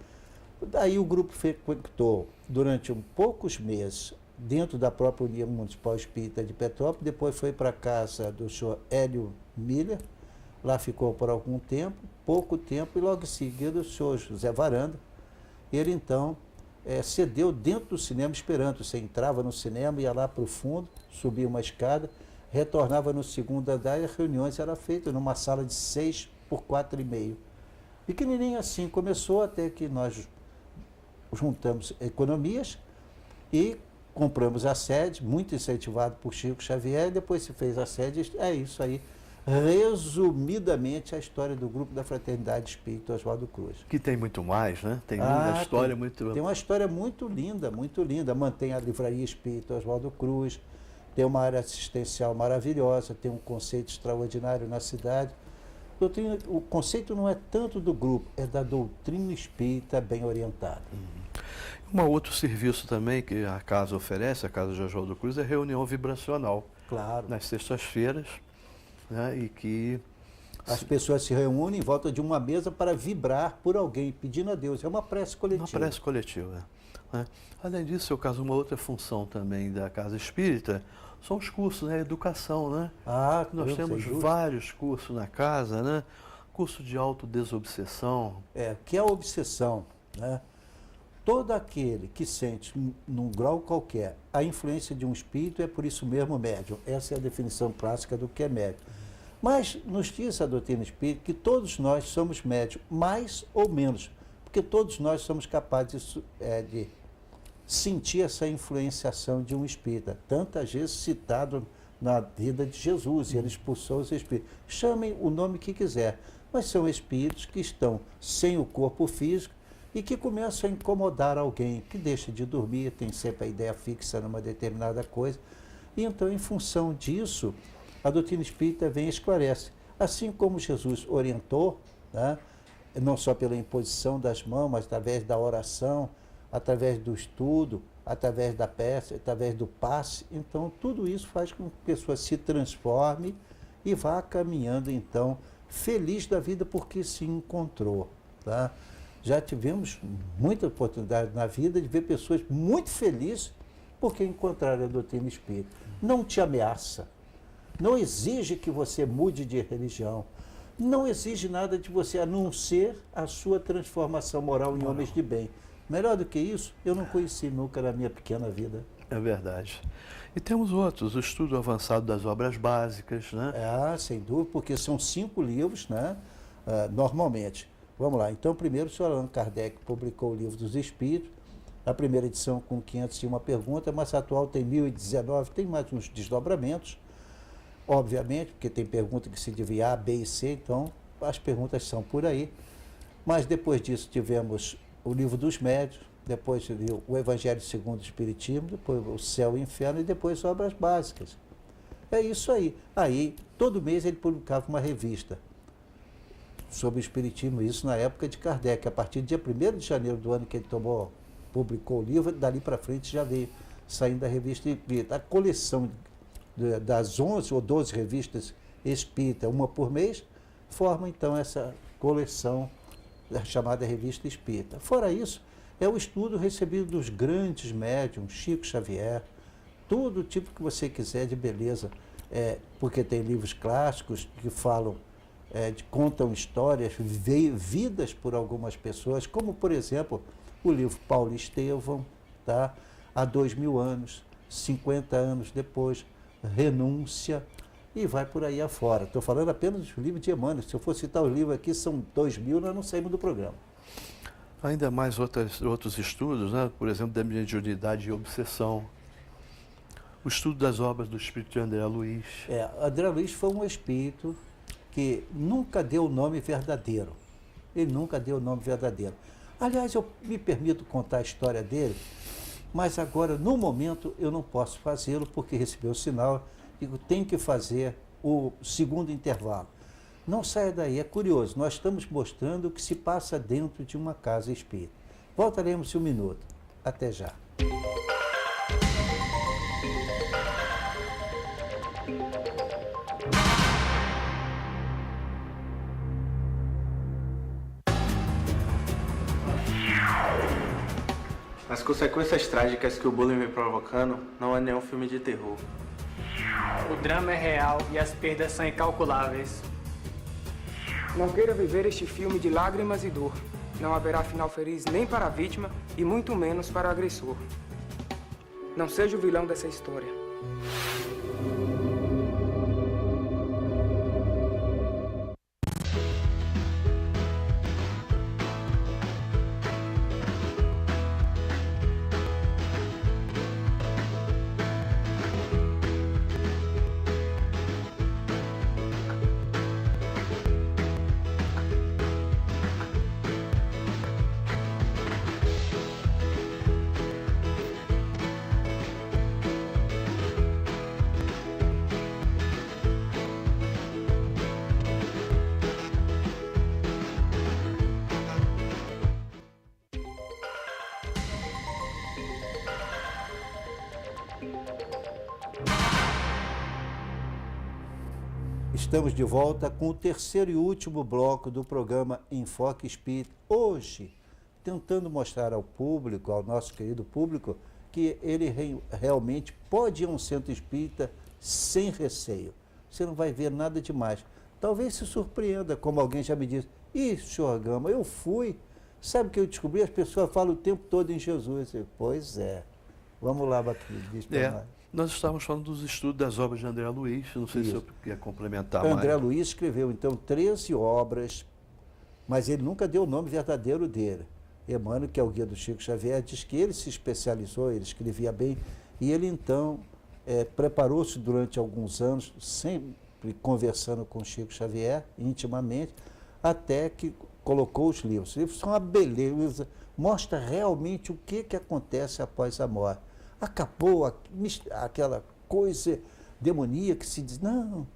daí o grupo frequentou durante poucos meses dentro da própria União Municipal Espírita de Petrópolis, depois foi para a casa do senhor Hélio Miller, lá ficou por algum tempo, pouco tempo, e logo em seguida o senhor José Varanda, ele então cedeu dentro do Cinema Esperanto. Você entrava no cinema, ia lá para o fundo, subia uma escada, retornava no segundo andar e as reuniões eram feitas numa sala de 6 por 4,5. Pequenininho assim, começou até que nós juntamos economias e compramos a sede, muito incentivado por Chico Xavier, e depois se fez a sede. É isso aí, resumidamente, a história do grupo da Fraternidade Espírita Oswaldo Cruz.
Que tem muito mais, né? Tem uma história muito...
Tem uma história muito linda, muito linda. Mantém a Livraria Espírita Oswaldo Cruz, tem uma área assistencial maravilhosa, tem um conceito extraordinário na cidade. O conceito não é tanto do grupo, é da doutrina espírita bem orientada.
Um outro serviço também que a casa oferece, a Casa de Oswaldo Cruz, é reunião vibracional.
Claro.
Nas sextas-feiras, né, e que...
As pessoas se reúnem em volta de uma mesa para vibrar por alguém, pedindo a Deus. É uma prece coletiva.
Uma prece coletiva. Né? Além disso, seu caso, uma outra função também da Casa Espírita são os cursos, né? A educação, né? Nós temos vários cursos na casa, né? Curso de autodesobsessão.
Que é a obsessão, né? Todo aquele que sente, num grau qualquer, a influência de um espírito é por isso mesmo médium. Essa é a definição clássica do que é médium. Mas nos diz a doutrina espírita que todos nós somos médium, mais ou menos, porque todos nós somos capazes de sentir essa influenciação de um espírita, tantas vezes citado na vida de Jesus, e ele expulsou os espíritos. Chamem o nome que quiser, mas são espíritos que estão sem o corpo físico e que começam a incomodar alguém, que deixa de dormir, tem sempre a ideia fixa numa determinada coisa. E então, em função disso, a doutrina espírita vem e esclarece. Assim como Jesus orientou, né, não só pela imposição das mãos, mas através da oração, através do estudo, através da peça, através do passe. Então, tudo isso faz com que a pessoa se transforme e vá caminhando, então, feliz da vida porque se encontrou. Tá? Já tivemos muita oportunidade na vida de ver pessoas muito felizes porque encontraram a doutrina espírita. Não te ameaça, não exige que você mude de religião, não exige nada de você a não ser a sua transformação moral em homens de bem. Melhor do que isso, eu não conheci nunca na minha pequena vida.
É verdade. E temos outros, o estudo avançado das obras básicas, né?
Sem dúvida, porque são 5 livros, né? Normalmente. Vamos lá. Então, primeiro, o senhor Allan Kardec publicou o Livro dos Espíritos, a primeira edição com 501 perguntas, mas a atual tem 1019, tem mais uns desdobramentos, obviamente, porque tem pergunta que se divide A, B e C, então as perguntas são por aí. Mas depois disso tivemos o Livro dos Médiuns, depois o Evangelho segundo o Espiritismo, depois o Céu e o Inferno e depois obras básicas. É isso aí. Aí, todo mês ele publicava uma revista sobre o Espiritismo, isso na época de Kardec. A partir do dia 1º de janeiro do ano que ele publicou o livro, dali para frente já veio saindo da revista Espírita. A coleção das 11 ou 12 revistas Espírita, uma por mês, forma então essa coleção chamada Revista Espírita. Fora isso, é o estudo recebido dos grandes médiuns, Chico Xavier, todo tipo que você quiser de beleza, porque tem livros clássicos que falam, contam histórias vidas por algumas pessoas, como, por exemplo, o livro Paulo Estevão, tá? Há 2000 anos, 50 anos depois, Renúncia, e vai por aí afora. Estou falando apenas dos livros de Emmanuel. Se eu for citar os livros aqui, são 2000, nós não saímos do programa.
Ainda mais outros estudos, né? Por exemplo, da mediunidade e obsessão. O estudo das obras do espírito de André Luiz.
André Luiz foi um espírito que nunca deu o nome verdadeiro. Ele nunca deu o nome verdadeiro. Aliás, eu me permito contar a história dele, mas agora, no momento, eu não posso fazê-lo, porque recebi o sinal e tenho que fazer o segundo intervalo. Não saia daí, é curioso, nós estamos mostrando o que se passa dentro de uma casa espírita. Voltaremos em um minuto. Até já.
As consequências trágicas que o bullying vem provocando não é nenhum filme de terror.
O drama é real e as perdas são incalculáveis.
Não queira viver este filme de lágrimas e dor. Não haverá final feliz nem para a vítima e muito menos para o agressor. Não seja o vilão dessa história.
Estamos de volta com o terceiro e último bloco do programa Enfoque Espírita. Hoje, tentando mostrar ao público, ao nosso querido público, que ele realmente pode ir a um centro espírita sem receio. Você não vai ver nada demais. Talvez se surpreenda, como alguém já me disse. Senhor Gama, eu fui. Sabe o que eu descobri? As pessoas falam o tempo todo em Jesus. Pois é. Vamos lá, Baquinho, diz para nós.
Nós estávamos falando dos estudos das obras de André Luiz, não sei se eu queria complementar mais.
André Luiz escreveu, então, 13 obras, mas ele nunca deu o nome verdadeiro dele. Emmanuel, que é o guia do Chico Xavier, diz que ele se especializou, ele escrevia bem, e ele, então, preparou-se durante alguns anos, sempre conversando com o Chico Xavier, intimamente, até que colocou os livros. Os livros são uma beleza, mostra realmente o que acontece após a morte. Acabou aquela coisa demoníaca que se diz, não,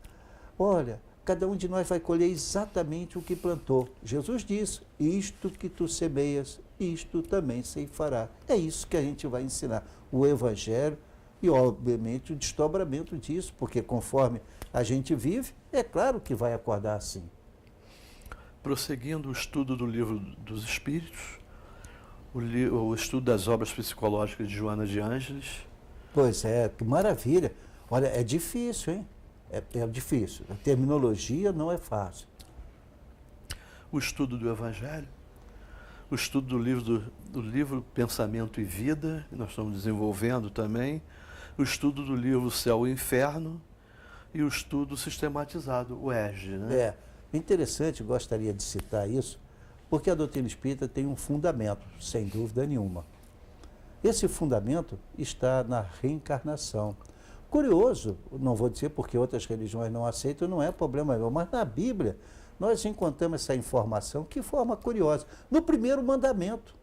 olha, cada um de nós vai colher exatamente o que plantou. Jesus disse, isto que tu semeias, isto também se fará. É isso que a gente vai ensinar, o Evangelho e, obviamente, o desdobramento disso, porque conforme a gente vive, é claro que vai acordar assim.
Prosseguindo o estudo do Livro dos Espíritos, o estudo das obras psicológicas de Joana de Ângeles.
Pois é, que maravilha. Olha, é difícil, hein? É difícil. A terminologia não é fácil.
O estudo do Evangelho, o estudo do livro Pensamento e Vida, que nós estamos desenvolvendo também, o estudo do livro Céu e Inferno e o estudo sistematizado, o ERG. Né?
Interessante, gostaria de citar isso, porque a doutrina espírita tem um fundamento, sem dúvida nenhuma. Esse fundamento está na reencarnação. Curioso, não vou dizer porque outras religiões não aceitam, não é problema meu, mas na Bíblia nós encontramos essa informação que forma curiosa. No primeiro mandamento,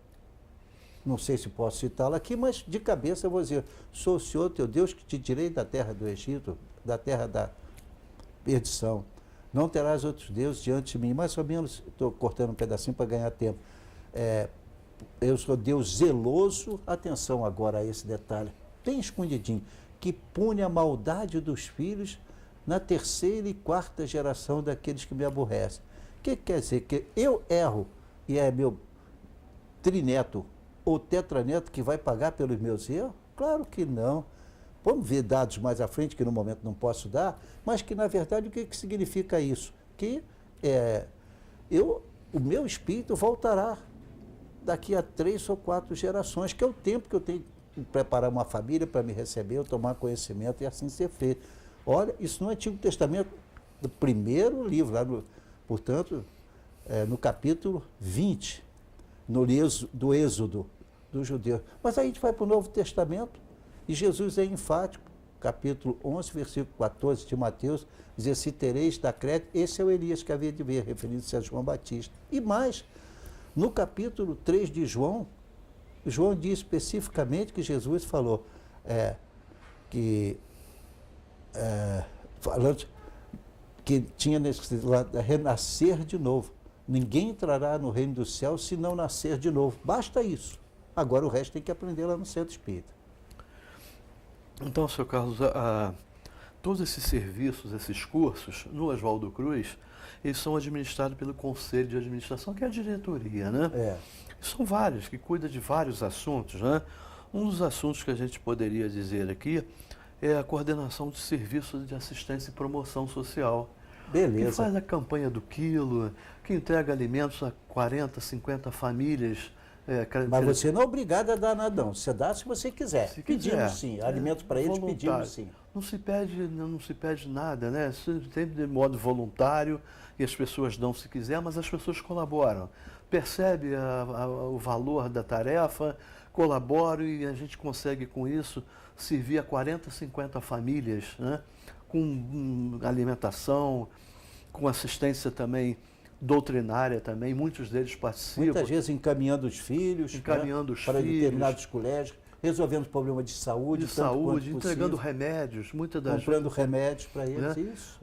não sei se posso citá-la aqui, mas de cabeça eu vou dizer: sou o Senhor teu Deus que te tirei da terra do Egito, da terra da perdição. Não terás outros deuses diante de mim. Mais ou menos, estou cortando um pedacinho para ganhar tempo. Eu sou Deus zeloso, atenção agora a esse detalhe, bem escondidinho, que pune a maldade dos filhos na terceira e quarta geração daqueles que me aborrecem. O que quer dizer? Que eu erro e é meu trineto ou tetraneto que vai pagar pelos meus erros? Claro que não. Vamos ver dados mais à frente, que no momento não posso dar, mas que, na verdade, o que significa isso? Que o meu espírito voltará daqui a 3 ou 4 gerações, que é o tempo que eu tenho que preparar uma família para me receber, eu tomar conhecimento e assim ser feito. Olha, isso no Antigo Testamento, do primeiro livro, lá portanto, no capítulo 20, no livro do Êxodo dos judeus. Mas aí a gente vai para o Novo Testamento e Jesus é enfático, capítulo 11, versículo 14 de Mateus, diz: se tereis da Creta, esse é o Elias que havia de vir, referindo-se a João Batista. E mais, no capítulo 3 de João, João diz especificamente que Jesus falou falando que tinha necessidade de renascer de novo. Ninguém entrará no reino do céu se não nascer de novo. Basta isso. Agora o resto tem que aprender lá no Centro Espírita.
Então, Sr. Carlos, todos esses serviços, esses cursos, no Oswaldo Cruz, eles são administrados pelo Conselho de Administração, que é a diretoria, né? São vários, que cuida de vários assuntos, né? Um dos assuntos que a gente poderia dizer aqui é a coordenação de serviços de assistência e promoção social.
Beleza.
Que faz a campanha do quilo, que entrega alimentos a 40, 50 famílias.
Mas você não é obrigado a dar nada, não. Você dá se você quiser.
Se
pedimos
quiser.
Sim. Alimentos para eles, pedimos sim.
Não se pede nada, né? Sempre de modo voluntário, e as pessoas dão se quiser, mas as pessoas colaboram. Percebe o valor da tarefa, colaboram e a gente consegue com isso servir a 40, 50 famílias, né? Com alimentação, com assistência também doutrinária também, muitos deles participam.
Muitas vezes encaminhando os filhos, para determinados colégios, resolvendo problemas de saúde,
entregando remédios, muitas das
comprando remédios para eles,
né?
Isso.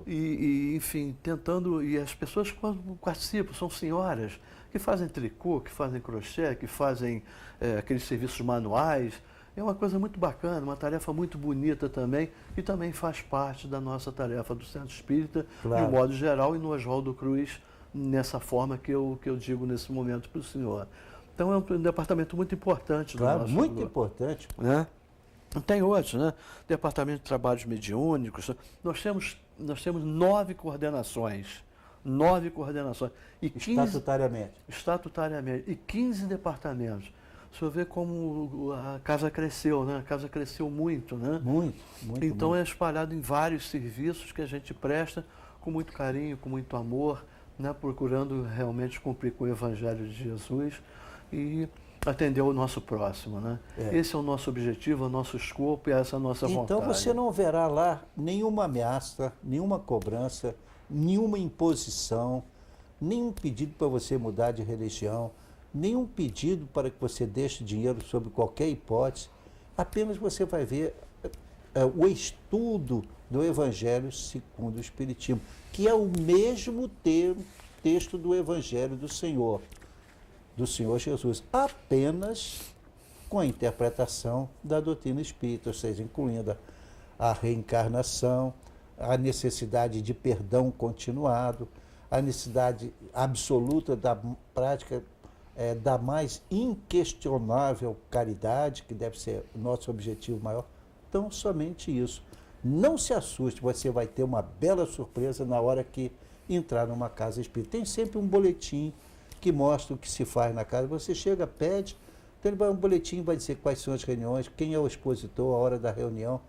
Enfim, tentando, e as pessoas que participam são senhoras que fazem tricô, que fazem crochê, que fazem aqueles serviços manuais. É uma coisa muito bacana, uma tarefa muito bonita também, e também faz parte da nossa tarefa do Centro Espírita,
claro,
de um modo geral, e no Oswaldo Cruz, nessa forma que eu digo nesse momento para o senhor. Então é um departamento muito importante.
Claro,
nosso,
muito importante.
Né? Tem outros, né? Departamento de Trabalhos Mediúnicos. Nós temos 9 coordenações. 9 coordenações. E 15, estatutariamente. E 15 departamentos. O senhor vê como a casa cresceu, né? A casa cresceu muito, né?
Muito.
Então é espalhado em vários serviços que a gente presta com muito carinho, com muito amor, né? Procurando realmente cumprir com o Evangelho de Jesus e atender o nosso próximo, né? Esse é o nosso objetivo, é o nosso escopo e essa é a nossa vontade.
Então você não verá lá nenhuma ameaça, nenhuma cobrança, nenhuma imposição, nenhum pedido para você mudar de religião, nenhum pedido para que você deixe dinheiro sob qualquer hipótese. Apenas você vai ver o estudo do Evangelho segundo o Espiritismo, que é o mesmo texto do Evangelho do Senhor Jesus, apenas com a interpretação da doutrina espírita, ou seja, incluindo a reencarnação, a necessidade de perdão continuado, a necessidade absoluta da prática da mais inquestionável caridade, que deve ser o nosso objetivo maior. Então, somente isso. Não se assuste, você vai ter uma bela surpresa na hora que entrar numa casa espírita. Tem sempre um boletim que mostra o que se faz na casa. Você chega, pede, então ele vai um boletim, vai dizer quais são as reuniões, quem é o expositor, a hora da reunião.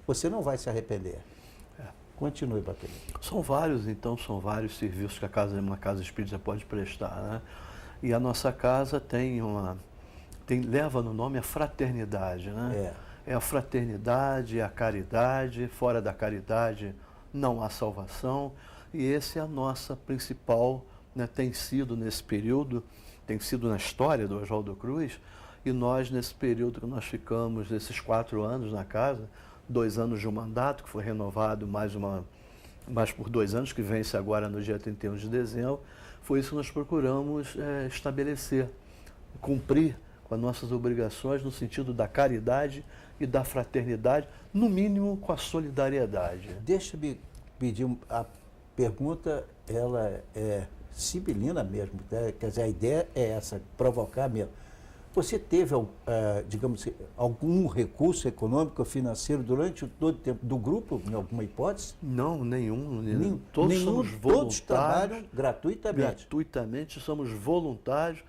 Você não vai se arrepender. Continue, Batelho.
São vários serviços que uma casa espírita pode prestar, né? E a nossa casa leva no nome a fraternidade, né? É a fraternidade, é a caridade, fora da caridade não há salvação, e essa é a nossa principal, né, tem sido nesse período, tem sido na história do Oswaldo Cruz, e nós, nesse período que nós ficamos, esses 4 anos na casa, 2 anos de um mandato, que foi renovado mais por 2 anos, que vence agora no dia 31 de dezembro, foi isso que nós procuramos estabelecer, cumprir com as nossas obrigações no sentido da caridade e da fraternidade, no mínimo com a solidariedade.
Deixa-me pedir, a pergunta, ela é sibilina mesmo, né? Quer dizer, a ideia é essa, provocar mesmo. Você teve, digamos, algum recurso econômico ou financeiro durante todo o tempo do grupo, em alguma hipótese?
Não, nenhum.
Todos trabalham gratuitamente.
Gratuitamente, somos voluntários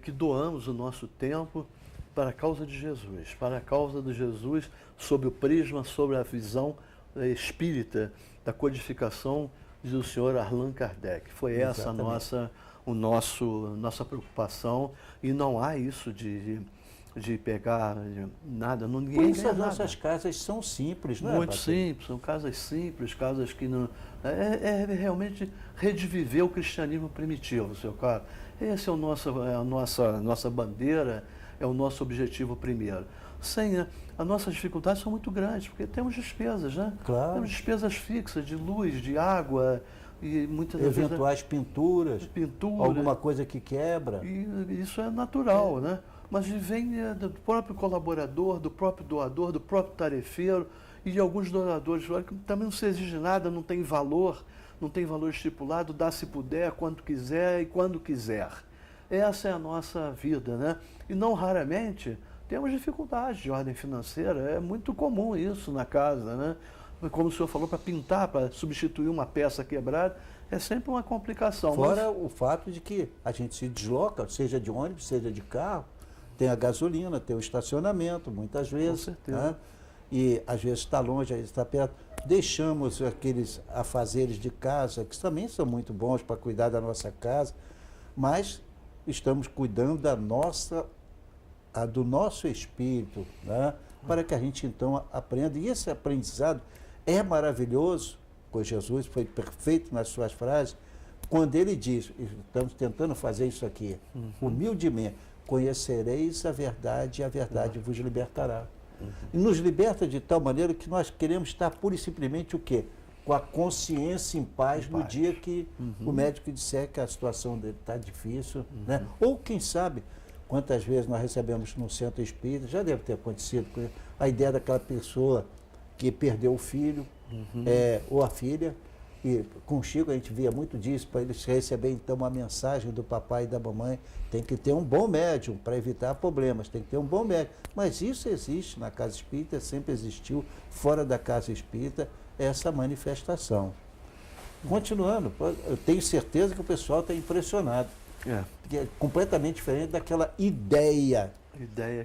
que doamos o nosso tempo para a causa de Jesus, sob o prisma, sobre a visão espírita da codificação do senhor Allan Kardec. Foi essa nossa preocupação, e não há isso de pegar nada.
Por isso as nossas casas são simples, não é?
Muito simples, são casas simples, casas que não... É realmente reviver o cristianismo primitivo, seu caro. Essa é a nossa bandeira, é o nosso objetivo primeiro. As nossas dificuldades são muito grandes, porque temos despesas, né?
Claro.
Temos despesas fixas de luz, de água, e muitas
eventuais pinturas, alguma coisa que quebra.
E isso é natural, né? Mas vem do próprio colaborador, do próprio doador, do próprio tarefeiro e de alguns doadores que também não se exige nada, não tem valor estipulado, dá se puder, quanto quiser e quando quiser. Essa é a nossa vida, né? E não raramente temos dificuldades de ordem financeira, é muito comum isso na casa, né? Como o senhor falou, para pintar, para substituir uma peça quebrada, é sempre uma complicação.
Fora o fato de que a gente se desloca, seja de ônibus, seja de carro, tem a gasolina, tem o estacionamento, muitas vezes.
Com certeza.
Né? E às vezes está longe, às vezes está perto. Deixamos aqueles afazeres de casa, que também são muito bons para cuidar da nossa casa, mas estamos cuidando do nosso espírito, né? Para que a gente então aprenda. E esse aprendizado é maravilhoso, pois Jesus foi perfeito nas suas frases, quando ele diz, estamos tentando fazer isso aqui, humildemente, conhecereis a verdade e a verdade vos libertará. E nos liberta de tal maneira que nós queremos estar pura e simplesmente o quê? Com a consciência em paz no dia que o médico disser que a situação dele está difícil, né? Ou quem sabe, quantas vezes nós recebemos no centro espírita, já deve ter acontecido, a ideia daquela pessoa que perdeu o filho ou a filha, e com o Chico a gente via muito disso, para eles receberem então uma mensagem do papai e da mamãe, tem que ter um bom médium para evitar problemas, tem que ter um bom médium. Mas isso existe na casa espírita, sempre existiu, fora da casa espírita, essa manifestação. Continuando, eu tenho certeza que o pessoal está impressionado. Porque é completamente diferente daquela ideia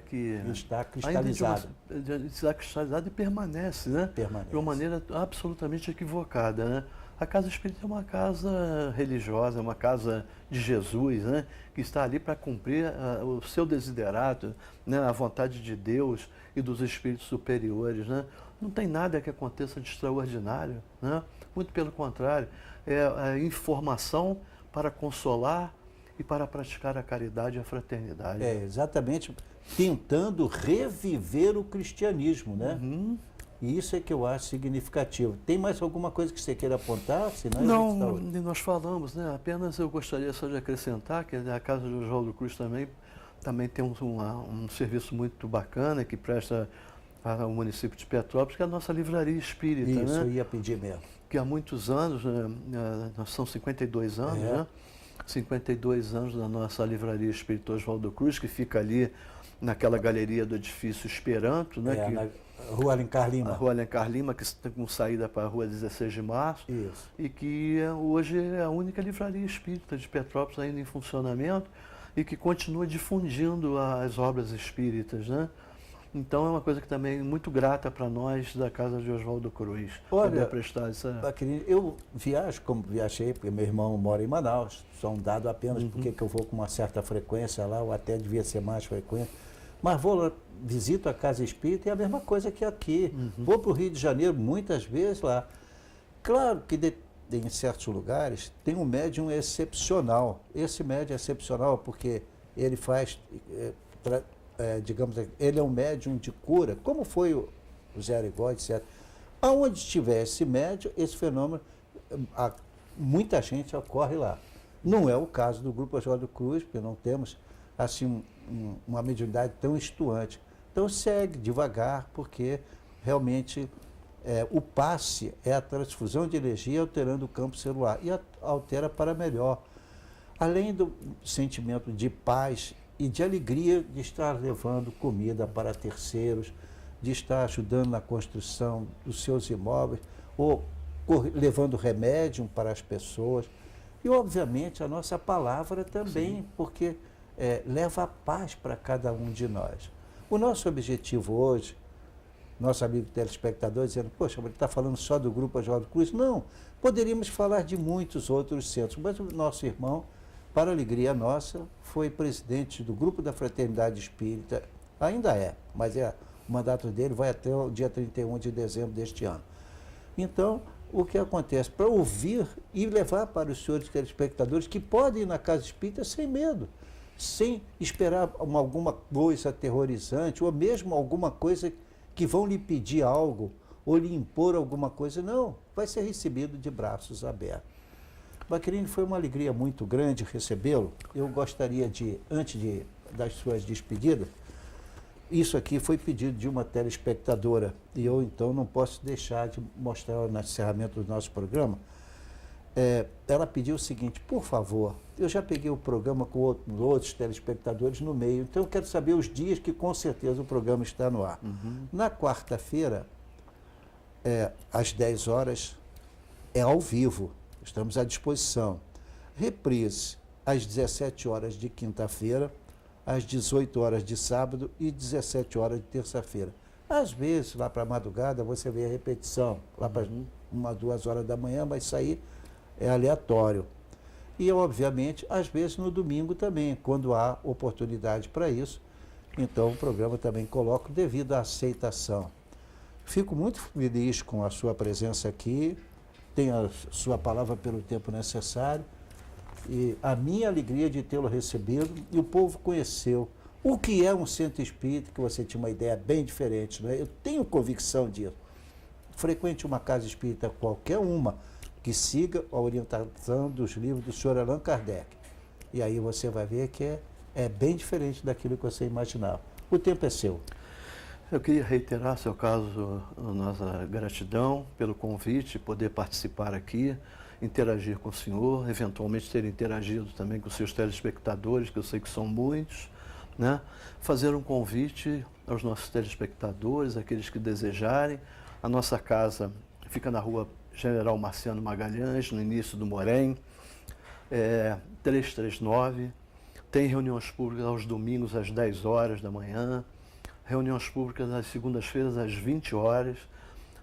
que
está cristalizada.
Está cristalizada e permanece, né?
Permanece.
De uma maneira absolutamente equivocada, né? A casa espírita é uma casa religiosa, é uma casa de Jesus, né? Que está ali para cumprir o seu desiderato, né? A vontade de Deus e dos espíritos superiores, né? Não tem nada que aconteça de extraordinário, né? Muito pelo contrário, é a informação para consolar e para praticar a caridade e a fraternidade.
É, exatamente, tentando reviver o cristianismo, né? E isso é que eu acho significativo. Tem mais alguma coisa que você queira apontar?
Senão não, nós falamos, né? Apenas eu gostaria só de acrescentar que a Casa do Oswaldo Cruz também tem um serviço muito bacana que presta para o município de Petrópolis, que é a nossa livraria espírita.
Isso,
né?
eu ia pedir mesmo.
Que há muitos anos, nós são 52 anos, né? 52 anos da nossa livraria espírita Oswaldo Cruz, que fica ali naquela galeria do edifício Esperanto, né?
Rua Alencar Lima.
A Rua Alencar Lima, que tem como saída para a Rua 16 de Março.
Isso.
E que hoje é a única livraria espírita de Petrópolis ainda em funcionamento e que continua difundindo as obras espíritas, né? Então é uma coisa que também é muito grata para nós da Casa de Oswaldo Cruz.
Olha,
prestar essa...
eu viajo como viajei, porque meu irmão mora em Manaus, só um dado apenas porque que eu vou com uma certa frequência lá, ou até devia ser mais frequente. Mas vou lá, visito a Casa Espírita e é a mesma coisa que aqui. Vou para o Rio de Janeiro muitas vezes lá. Claro que em certos lugares tem um médium excepcional. Esse médium é excepcional porque ele faz... digamos, ele é um médium de cura, como foi o Zé Arigó, etc. Aonde estiver esse médium, esse fenômeno, muita gente ocorre lá. Não é o caso do Grupo Oswaldo Cruz, porque não temos assim uma mediunidade tão estuante. Então segue devagar, porque realmente o passe é a transfusão de energia alterando o campo celular e altera para melhor. Além do sentimento de paz e de alegria de estar levando comida para terceiros, de estar ajudando na construção dos seus imóveis, ou levando remédio para as pessoas. E, obviamente, a nossa palavra também, sim, porque leva a paz para cada um de nós. O nosso objetivo hoje, nosso amigo telespectador dizendo, poxa, ele está falando só do Grupo Oswaldo Cruz. Não, poderíamos falar de muitos outros centros, mas o nosso irmão, para alegria nossa, foi presidente do Grupo da Fraternidade Espírita, ainda é, mas o mandato dele vai até o dia 31 de dezembro deste ano. Então, o que acontece? Para ouvir e levar para os senhores telespectadores que podem ir na Casa Espírita sem medo, sem esperar alguma coisa aterrorizante, ou mesmo alguma coisa que vão lhe pedir algo, ou lhe impor alguma coisa. Não, vai ser recebido de braços abertos. Baccherini, foi uma alegria muito grande recebê-lo. Eu gostaria de, antes das suas despedidas, isso aqui foi pedido de uma telespectadora, e eu então não posso deixar de mostrar no encerramento do nosso programa. Ela pediu o seguinte, por favor, eu já peguei o programa com outros telespectadores no meio, então eu quero saber os dias que com certeza o programa está no ar. Na quarta-feira, às 10 horas, é ao vivo. Estamos à disposição. Reprise às 17 horas de quinta-feira, às 18 horas de sábado e 17 horas de terça-feira. Às vezes, lá para a madrugada, você vê a repetição. Lá para 1, 2 horas da manhã, mas isso aí é aleatório. E, obviamente, às vezes no domingo também, quando há oportunidade para isso. Então, o programa também coloco devido à aceitação. Fico muito feliz com a sua presença aqui. Tenha a sua palavra pelo tempo necessário, e a minha alegria de tê-lo recebido, e o povo conheceu o que é um centro espírita, que você tinha uma ideia bem diferente, não é? Eu tenho convicção disso. Frequente uma casa espírita, qualquer uma, que siga a orientação dos livros do Sr. Allan Kardec. E aí você vai ver que é bem diferente daquilo que você imaginava. O tempo é seu.
Eu queria reiterar, seu caso, a nossa gratidão pelo convite, poder participar aqui, interagir com o senhor, eventualmente ter interagido também com os seus telespectadores, que eu sei que são muitos, né? Fazer um convite aos nossos telespectadores, aqueles que desejarem. A nossa casa fica na rua General Marciano Magalhães, no início do Morém, 339. Tem reuniões públicas aos domingos às 10 horas da manhã, reuniões públicas às segundas-feiras às 20 horas,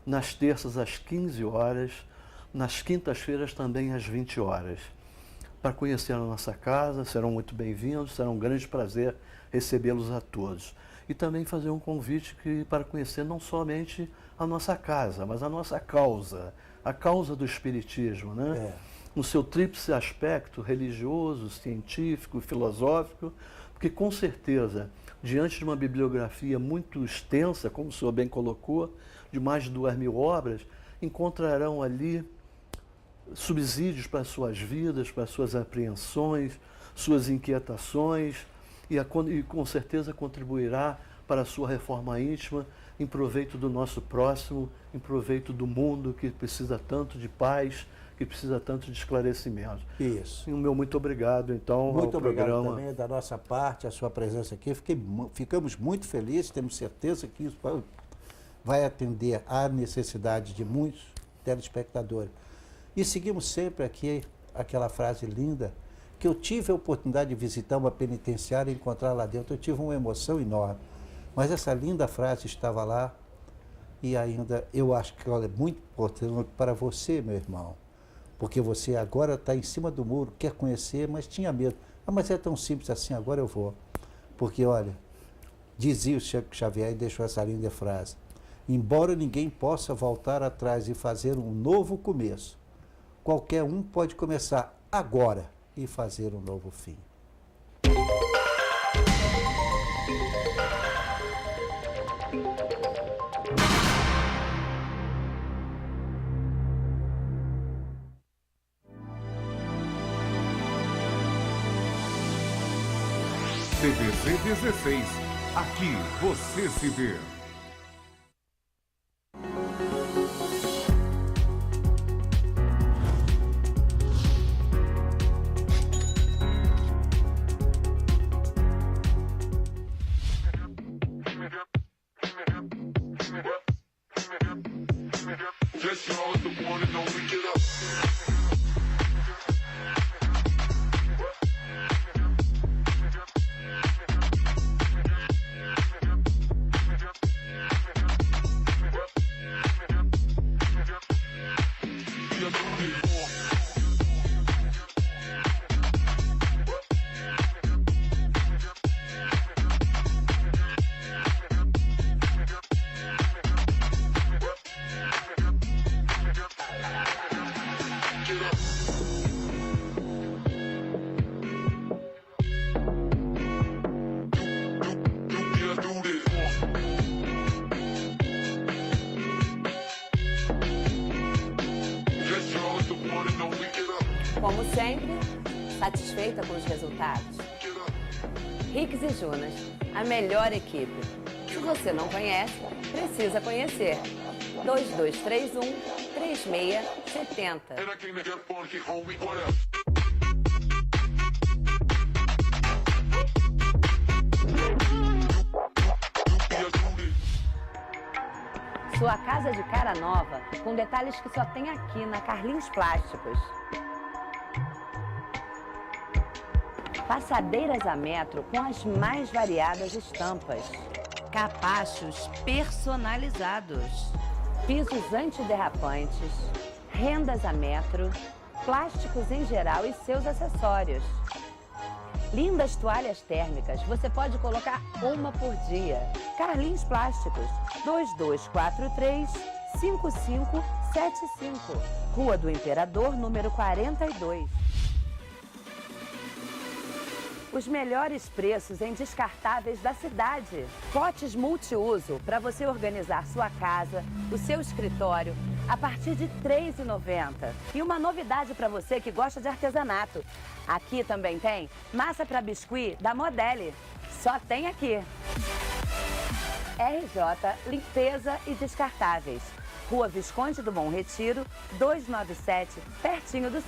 nas terças às 15 horas, nas quintas-feiras também às 20 horas. Para conhecer a nossa casa, serão muito bem-vindos, será um grande prazer recebê-los a todos. E também fazer um convite para conhecer não somente a nossa casa, mas a nossa causa, a causa do Espiritismo, né? No seu tríplice aspecto religioso, científico e filosófico, porque com certeza, diante de uma bibliografia muito extensa, como o senhor bem colocou, de mais de 2.000 obras, encontrarão ali subsídios para as suas vidas, para as suas apreensões, suas inquietações, e com certeza contribuirá para a sua reforma íntima, em proveito do nosso próximo, em proveito do mundo que precisa tanto de paz, que precisa tanto de esclarecimento.
Isso.
E o meu muito obrigado, então,
muito
ao
obrigado
programa.
Também da nossa parte, a sua presença aqui. Ficamos muito felizes, temos certeza que isso vai atender à necessidade de muitos telespectadores. E seguimos sempre aqui aquela frase linda, que eu tive a oportunidade de visitar uma penitenciária e encontrar lá dentro. Eu tive uma emoção enorme. Mas essa linda frase estava lá e ainda eu acho que ela é muito importante para você, meu irmão. Porque você agora está em cima do muro, quer conhecer, mas tinha medo. Ah, mas é tão simples assim, agora eu vou. Porque, olha, dizia o Chico Xavier e deixou essa linda frase. Embora ninguém possa voltar atrás e fazer um novo começo, qualquer um pode começar agora e fazer um novo fim.
CBC 16. Aqui você se vê.
Como sempre, satisfeita com os resultados? Ricks e Jonas, a melhor equipe. Se você não conhece, precisa conhecer. 2231-3670. Sua casa de cara nova, com detalhes que só tem aqui na Carlinhos Plásticos. Passadeiras a metro com as mais variadas estampas. Capachos personalizados. Pisos antiderrapantes. Rendas a metro. Plásticos em geral e seus acessórios. Lindas toalhas térmicas, você pode colocar uma por dia. Carlinhos Plásticos, 2243-5575. Rua do Imperador, número 42. Os melhores preços em descartáveis da cidade. Potes multiuso para você organizar sua casa, o seu escritório, a partir de R$ 3,90. E uma novidade para você que gosta de artesanato. Aqui também tem massa para biscuit da Modele. Só tem aqui. RJ Limpeza e Descartáveis. Rua Visconde do Bom Retiro, 297, pertinho do